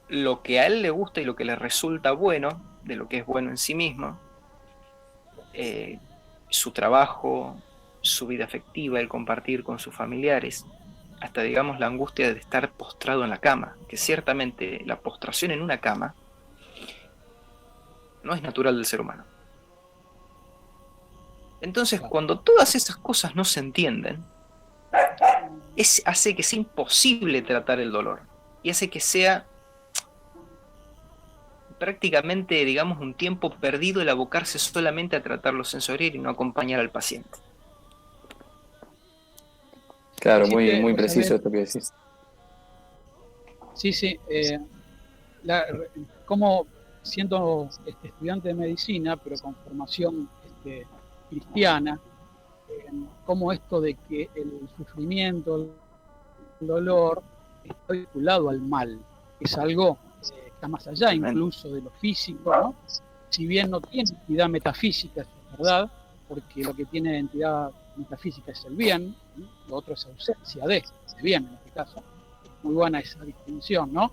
lo que a él le gusta y lo que le resulta bueno, de lo que es bueno en sí mismo, su trabajo, su vida afectiva, el compartir con sus familiares, hasta digamos la angustia de estar postrado en la cama, que ciertamente la postración en una cama no es natural del ser humano. Entonces, cuando todas esas cosas no se entienden, hace que sea imposible tratar el dolor, y hace que sea prácticamente, digamos, un tiempo perdido el abocarse solamente a tratar lo sensorial y no acompañar al paciente. Claro, muy preciso esto que decís. Sí, sí. Como siendo estudiante de medicina, pero con formación cristiana, como esto de que el sufrimiento, el dolor, está vinculado al mal, es algo que está más allá incluso de lo físico, ¿no? Si bien no tiene entidad metafísica, es verdad, porque lo que tiene entidad metafísica es el bien, ¿no? Lo otro es ausencia de bien en este caso. Muy buena esa distinción, ¿no?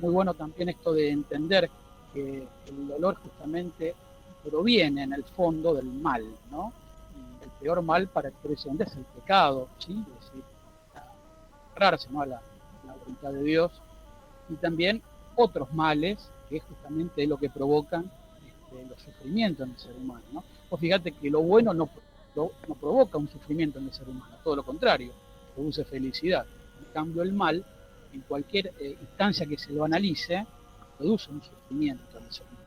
Muy bueno también esto de entender que el dolor justamente proviene en el fondo del mal, ¿no? Y el peor mal para el creyente es el pecado, ¿sí? Es decir, agarrarse, ¿no?, a la voluntad de Dios, y también otros males, que es justamente lo que provocan los sufrimientos en el ser humano, ¿no? Vos fíjate que lo bueno no provoca un sufrimiento en el ser humano, todo lo contrario, produce felicidad. En cambio, el mal, en cualquier instancia que se lo analice, produce un sufrimiento en el ser humano.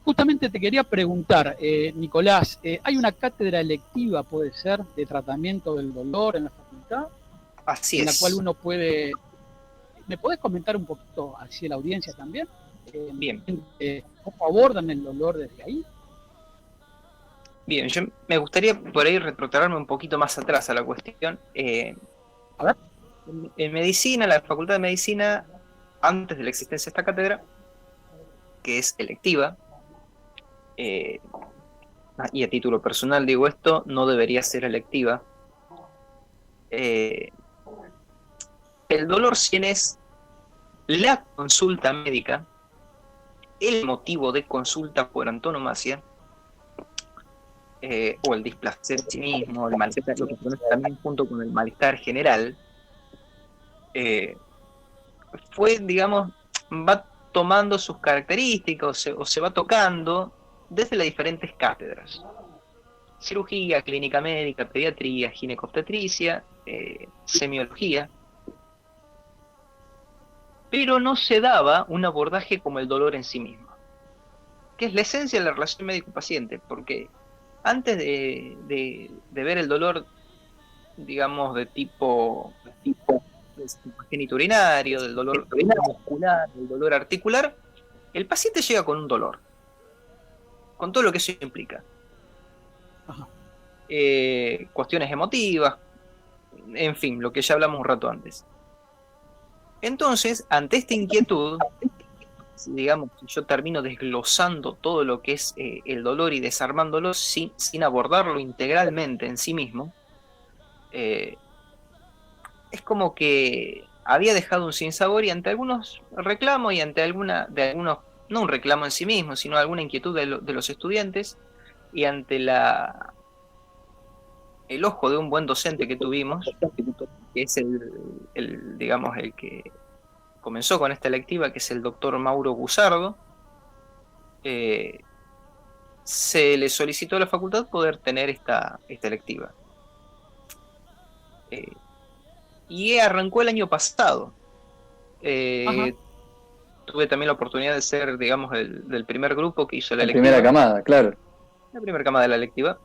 Justamente te quería preguntar, Nicolás, ¿hay una cátedra electiva, puede ser, de tratamiento del dolor en la facultad? Así en la es. cual uno puede... ¿Me podés comentar un poquito hacia la audiencia también? Bien. ¿Cómo abordan el dolor desde ahí? Bien, yo me gustaría por ahí retrotraerme un poquito más atrás a la cuestión. A ver. En medicina, la Facultad de Medicina, antes de la existencia de esta cátedra, que es electiva, y a título personal digo esto, no debería ser electiva. El dolor, si bien es la consulta médica, el motivo de consulta por antonomasia, o el displacer en sí mismo, el malestar, lo que conoce también junto con el malestar general, fue, digamos, va tomando sus características o se va tocando desde las diferentes cátedras: cirugía, clínica médica, pediatría, ginecobstetricia, semiología. Pero no se daba un abordaje como el dolor en sí mismo, que es la esencia de la relación médico-paciente, porque antes de ver el dolor, digamos, de tipo genitourinario, del dolor muscular, del dolor articular, el paciente llega con un dolor, con todo lo que eso implica. Cuestiones emotivas, en fin, lo que ya hablamos un rato antes. Entonces, ante esta inquietud, digamos, yo termino desglosando todo lo que es el dolor y desarmándolo sin abordarlo integralmente en sí mismo. Es como que había dejado un sinsabor, y ante algunos reclamos y ante algunos, no un reclamo en sí mismo, sino alguna inquietud de los estudiantes, y ante el ojo de un buen docente que tuvimos, que es digamos, el que comenzó con esta electiva, que es el doctor Mauro Busardo, se le solicitó a la facultad poder tener esta electiva. Y arrancó el año pasado. Tuve también la oportunidad de ser, digamos, del primer grupo que hizo la electiva. La primera camada, claro. La primera camada de la electiva.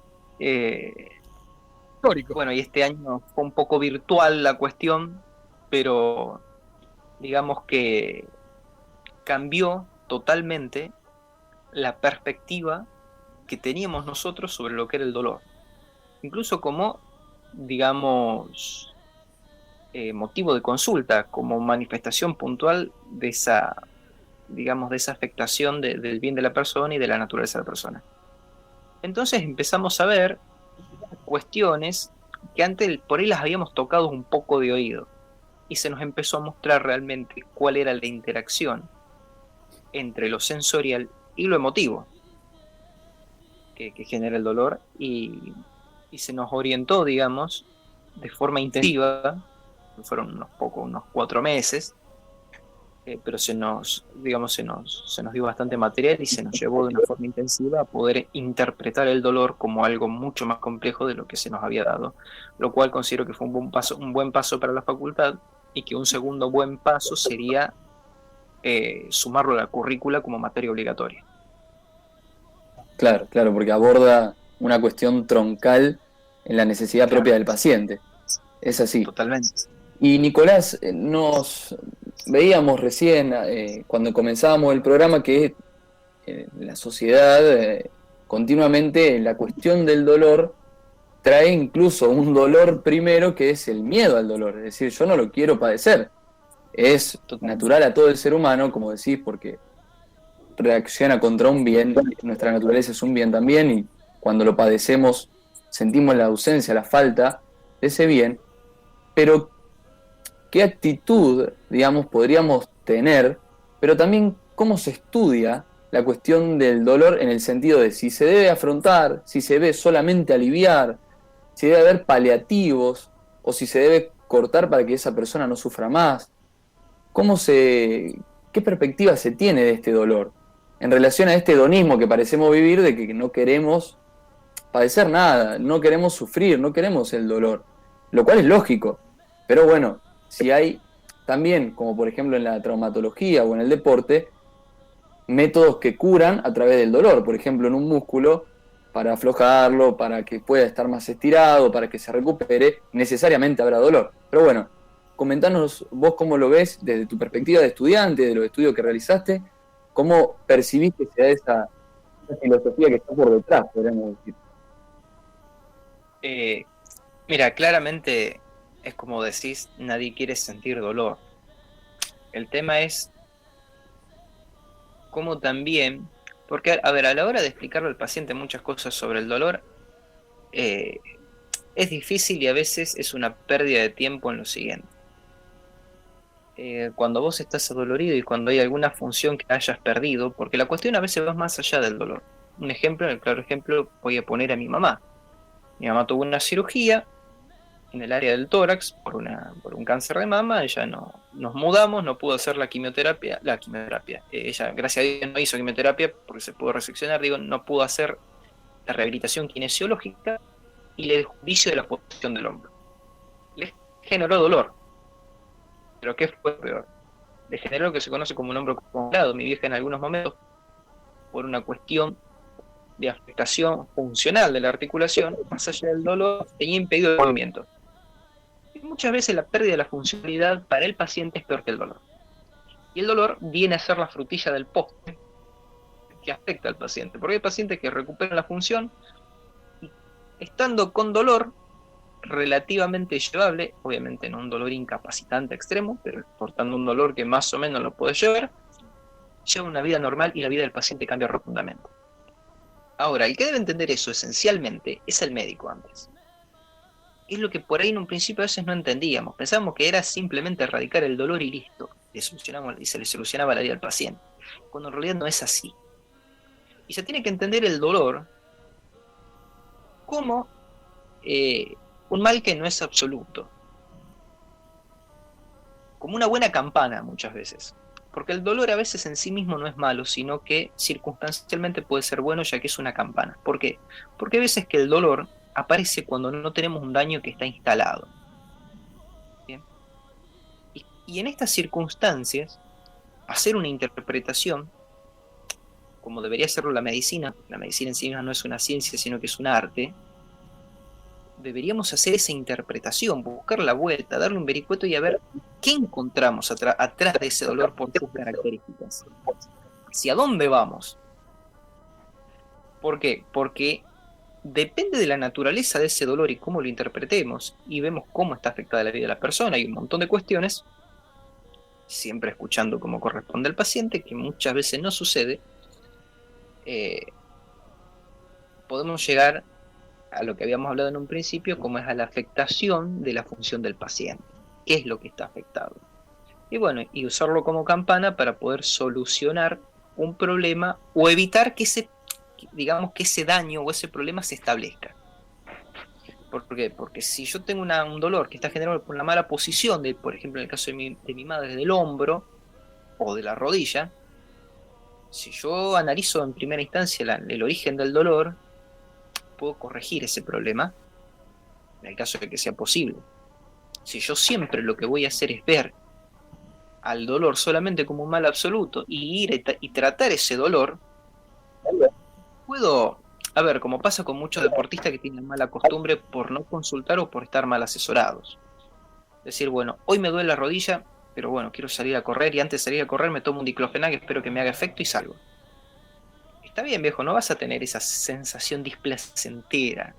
Histórico. Bueno, y este año fue un poco virtual la cuestión, pero digamos que cambió totalmente la perspectiva que teníamos nosotros sobre lo que era el dolor. Incluso como, digamos, motivo de consulta, como manifestación puntual de esa, digamos, de esa afectación del bien de la persona y de la naturaleza de la persona. Entonces empezamos a ver cuestiones que antes por ahí las habíamos tocado un poco de oído, y se nos empezó a mostrar realmente cuál era la interacción entre lo sensorial y lo emotivo que genera el dolor, y se nos orientó, digamos, de forma intensiva. Fueron unos 4 meses, pero se nos dio bastante material y se nos llevó de una forma intensiva a poder interpretar el dolor como algo mucho más complejo de lo que se nos había dado, lo cual considero que fue un buen paso para la facultad, y que un segundo buen paso sería sumarlo a la currícula como materia obligatoria. Claro, claro, porque aborda una cuestión troncal en la necesidad propia del paciente. Es así. Totalmente. Y Nicolás, nos veíamos recién cuando comenzábamos el programa que la sociedad continuamente la cuestión del dolor trae incluso un dolor primero, que es el miedo al dolor. Es decir, yo no lo quiero padecer. Es natural a todo el ser humano, como decís, porque reacciona contra un bien. Nuestra naturaleza es un bien también, y cuando lo padecemos sentimos la ausencia, la falta de ese bien. Pero ¿qué actitud, digamos, podríamos tener? Pero también cómo se estudia la cuestión del dolor, en el sentido de si se debe afrontar, si se debe solamente aliviar, si debe haber paliativos, o si se debe cortar para que esa persona no sufra más. ¿Qué perspectiva se tiene de este dolor en relación a este hedonismo que parecemos vivir, de que no queremos padecer nada, no queremos sufrir, no queremos el dolor? Lo cual es lógico, pero bueno, si hay también, como por ejemplo en la traumatología o en el deporte, métodos que curan a través del dolor. Por ejemplo, en un músculo, para aflojarlo, para que pueda estar más estirado, para que se recupere, necesariamente habrá dolor. Pero bueno, comentanos vos cómo lo ves desde tu perspectiva de estudiante, de los estudios que realizaste, cómo percibiste esa filosofía que está por detrás, podríamos decir. Mira, claramente es como decís, nadie quiere sentir dolor. El tema es cómo también, porque a ver, a la hora de explicarle al paciente muchas cosas sobre el dolor, es difícil, y a veces es una pérdida de tiempo en lo siguiente. Cuando vos estás adolorido y cuando hay alguna función que hayas perdido, porque la cuestión a veces va más allá del dolor. El claro ejemplo, voy a poner a mi mamá. Mi mamá tuvo una cirugía en el área del tórax por un cáncer de mama. Ella nos mudamos, no pudo hacer la quimioterapia. Ella, gracias a Dios, no hizo quimioterapia porque se pudo reseccionar, no pudo hacer la rehabilitación kinesiológica, y le dejó un vicio de la posición del hombro. Le generó dolor. Pero ¿qué fue peor? Le generó lo que se conoce como un hombro congelado. Mi vieja, en algunos momentos, por una cuestión de afectación funcional de la articulación, más allá del dolor, tenía impedido el movimiento. Y muchas veces la pérdida de la funcionalidad para el paciente es peor que el dolor. Y el dolor viene a ser la frutilla del postre que afecta al paciente. Porque hay pacientes que recuperan la función y, estando con dolor relativamente llevable, obviamente no un dolor incapacitante extremo, pero portando un dolor que más o menos lo puede lleva una vida normal, y la vida del paciente cambia rotundamente. Ahora, el que debe entender eso esencialmente es el médico antes. Es lo que por ahí en un principio a veces no entendíamos. Pensábamos que era simplemente erradicar el dolor y listo, y se le solucionaba la vida al paciente, cuando en realidad no es así. Y se tiene que entender el dolor como un mal que no es absoluto, como una buena campana muchas veces. Porque el dolor a veces en sí mismo no es malo, sino que circunstancialmente puede ser bueno, ya que es una campana. ¿Por qué? Porque hay veces que el dolor aparece cuando no tenemos un daño que está instalado. ¿Bien? Y en estas circunstancias, hacer una interpretación, como debería hacerlo la medicina en sí misma no es una ciencia, sino que es un arte, deberíamos hacer esa interpretación, buscar la vuelta, darle un vericueto y a ver ¿qué encontramos atrás de ese dolor por sus características? ¿Hacia dónde vamos? ¿Por qué? Porque depende de la naturaleza de ese dolor y cómo lo interpretemos, y vemos cómo está afectada la vida de la persona y un montón de cuestiones, siempre escuchando como corresponde al paciente, que muchas veces no sucede, podemos llegar a lo que habíamos hablado en un principio, como es a la afectación de la función del paciente. ¿Qué es lo que está afectado? Y bueno, y usarlo como campana para poder solucionar un problema o evitar que ese daño o ese problema se establezca. ¿Por qué? Porque si yo tengo un dolor que está generado por una mala posición, por ejemplo en el caso de mi madre, del hombro o de la rodilla, si yo analizo en primera instancia el origen del dolor, puedo corregir ese problema, en el caso de que sea posible. Si yo siempre lo que voy a hacer es ver al dolor solamente como un mal absoluto y ir y tratar ese dolor, puedo, como pasa con muchos deportistas que tienen mala costumbre por no consultar o por estar mal asesorados. Decir, bueno, hoy me duele la rodilla, pero bueno, quiero salir a correr y antes de salir a correr me tomo un diclofenac, espero que me haga efecto y salgo. Está bien, viejo, no vas a tener esa sensación displacentera,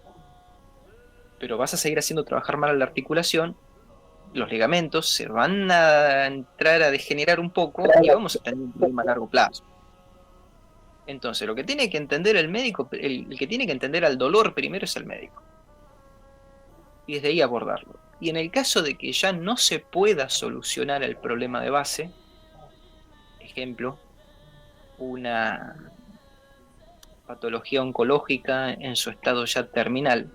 pero vas a seguir haciendo trabajar mal a la articulación, los ligamentos se van a entrar a degenerar un poco y vamos a tener un problema a largo plazo. Entonces, lo que tiene que entender el médico, el que tiene que entender al dolor primero es el médico. Y desde ahí abordarlo. Y en el caso de que ya no se pueda solucionar el problema de base, ejemplo, una patología oncológica en su estado ya terminal,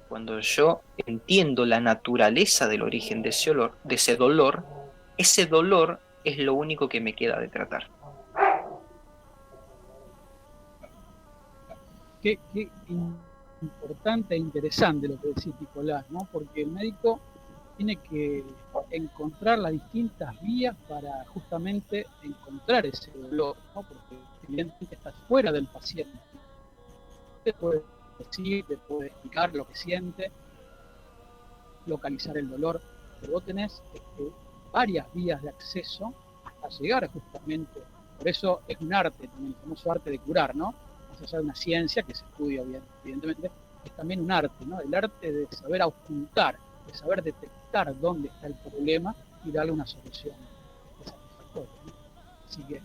cuando yo entiendo la naturaleza del origen de ese dolor es lo único que me queda de tratar. Qué importante e interesante lo que decís, Nicolás, ¿no? Porque el médico tiene que encontrar las distintas vías para justamente encontrar ese dolor, ¿no? Porque evidentemente está fuera del paciente. Te puede decir, te puede explicar lo que siente, localizar el dolor, pero vos tenés varias vías de acceso hasta llegar justamente. Por eso es un arte, también el famoso arte de curar, ¿no? Más allá de una ciencia que se estudia evidentemente, es también un arte, ¿no? El arte de saber auscultar, de saber detectar dónde está el problema y darle una solución satisfactoria, ¿no? Así que,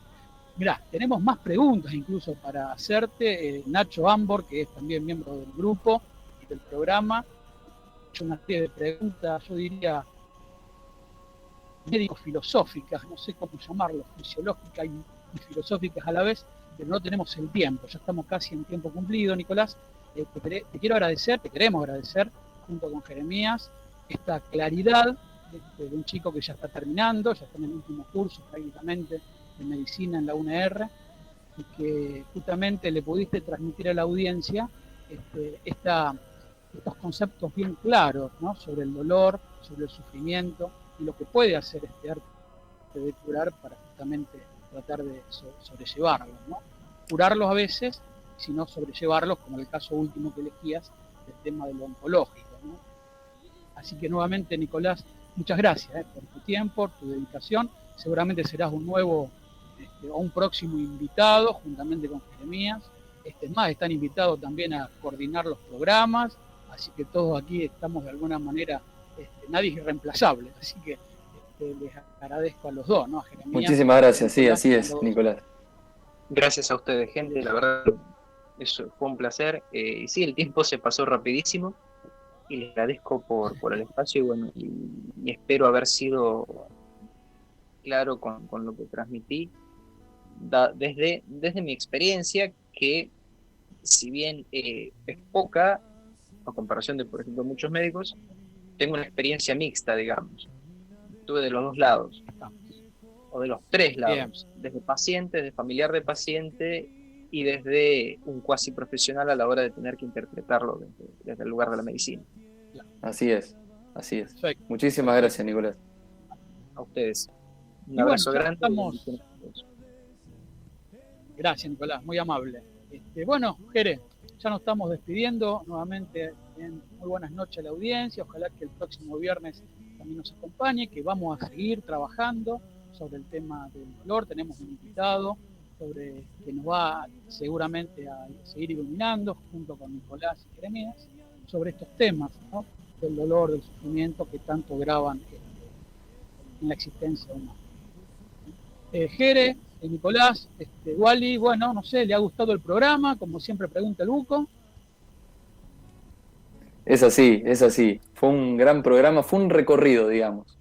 mirá, tenemos más preguntas incluso para hacerte. Nacho Ambor, que es también miembro del grupo y del programa, ha hecho una serie de preguntas, yo diría, médico-filosóficas, no sé cómo llamarlo, fisiológicas y filosóficas a la vez, pero no tenemos el tiempo, ya estamos casi en tiempo cumplido, Nicolás. Te quiero agradecer, te queremos agradecer, junto con Jeremías, esta claridad de un chico que ya está terminando, ya está en el último curso prácticamente de medicina en la UNR, y que justamente le pudiste transmitir a la audiencia estos conceptos bien claros, ¿no? Sobre el dolor, sobre el sufrimiento y lo que puede hacer este arte de curar para justamente tratar de sobrellevarlos, ¿no? Curarlos a veces, sino sobrellevarlos, como el caso último que elegías, del tema de lo oncológico, ¿no? Así que nuevamente, Nicolás, muchas gracias por tu tiempo, tu dedicación. Seguramente serás un nuevo o un próximo invitado, juntamente con Jeremías. Más, están invitados también a coordinar los programas, así que todos aquí estamos de alguna manera, nadie es irreemplazable, así que les agradezco a los dos, ¿no? A Jeremías. Muchísimas gracias, sí, así es, Nicolás. Gracias a ustedes, gente, la verdad, eso fue un placer, y sí, el tiempo se pasó rapidísimo, y les agradezco por el espacio, y bueno, y espero haber sido claro con lo que transmití, desde mi experiencia, que si bien es poca, a comparación de, por ejemplo, muchos médicos, tengo una experiencia mixta, digamos. Estuve de los dos lados, o de los tres lados, desde paciente, desde familiar de paciente, y desde un cuasi profesional a la hora de tener que interpretarlo desde el lugar de la medicina. Así es, así es. Perfecto. Muchísimas gracias, Nicolás. A ustedes. Un Y abrazo bueno, grande. Gracias, Nicolás, muy amable. Bueno, Jere, ya nos estamos despidiendo. Nuevamente, muy buenas noches a la audiencia. Ojalá que el próximo viernes también nos acompañe, que vamos a seguir trabajando sobre el tema del dolor. Tenemos un invitado que nos va seguramente a seguir iluminando, junto con Nicolás y Jeremías, sobre estos temas, ¿no? Del dolor, del sufrimiento que tanto graban en la existencia humana. Jere, Nicolás, Wally, bueno, no sé, ¿le ha gustado el programa? Como siempre pregunta el Buco. Es así, es así. Fue un gran programa, fue un recorrido, digamos.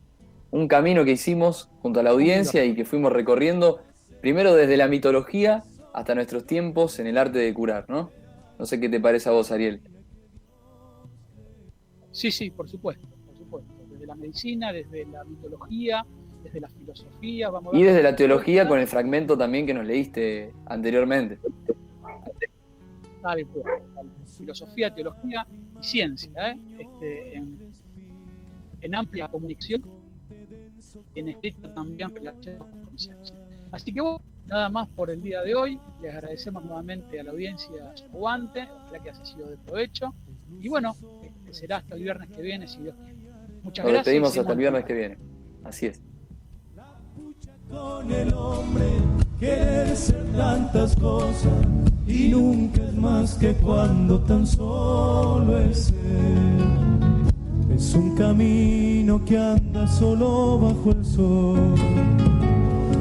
Un camino que hicimos junto a la audiencia y que fuimos recorriendo primero desde la mitología hasta nuestros tiempos en el arte de curar, ¿no? No sé qué te parece a vos, Ariel. Sí, por supuesto. Desde la medicina, desde la mitología, desde la filosofía. Y desde la teología con el fragmento también que nos leíste anteriormente. Filosofía, teología y ciencia, en amplia comunicación, en escrito también relacionado con ciencia. Así que bueno, nada más por el día de hoy. Les agradecemos nuevamente a la audiencia su aguante, ojalá que haya sido de provecho. Y bueno, será hasta el viernes que viene, si Dios quiere. Muchas gracias. Nos despedimos hasta el viernes que viene. Así es. Con el hombre, querer ser tantas cosas y nunca es más que cuando tan solo es él. Es un camino que anda solo bajo el sol,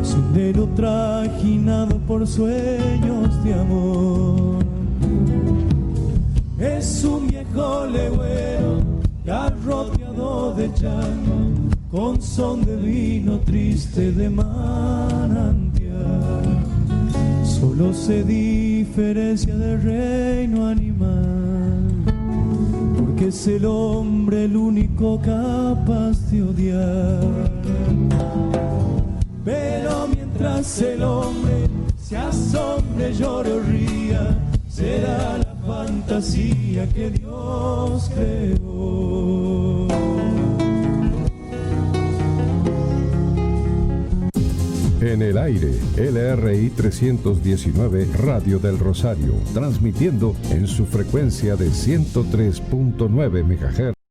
sendero trajinado por sueños de amor. Es un viejo legüero garroteado de llano, con son de vino triste de manantial. Solo se diferencia del reino animal, porque es el hombre el único capaz de odiar. Pero mientras el hombre se asombre, llore o ría, será la fantasía que Dios creó. En el aire, LRI 319 Radio del Rosario, transmitiendo en su frecuencia de 103.9 MHz.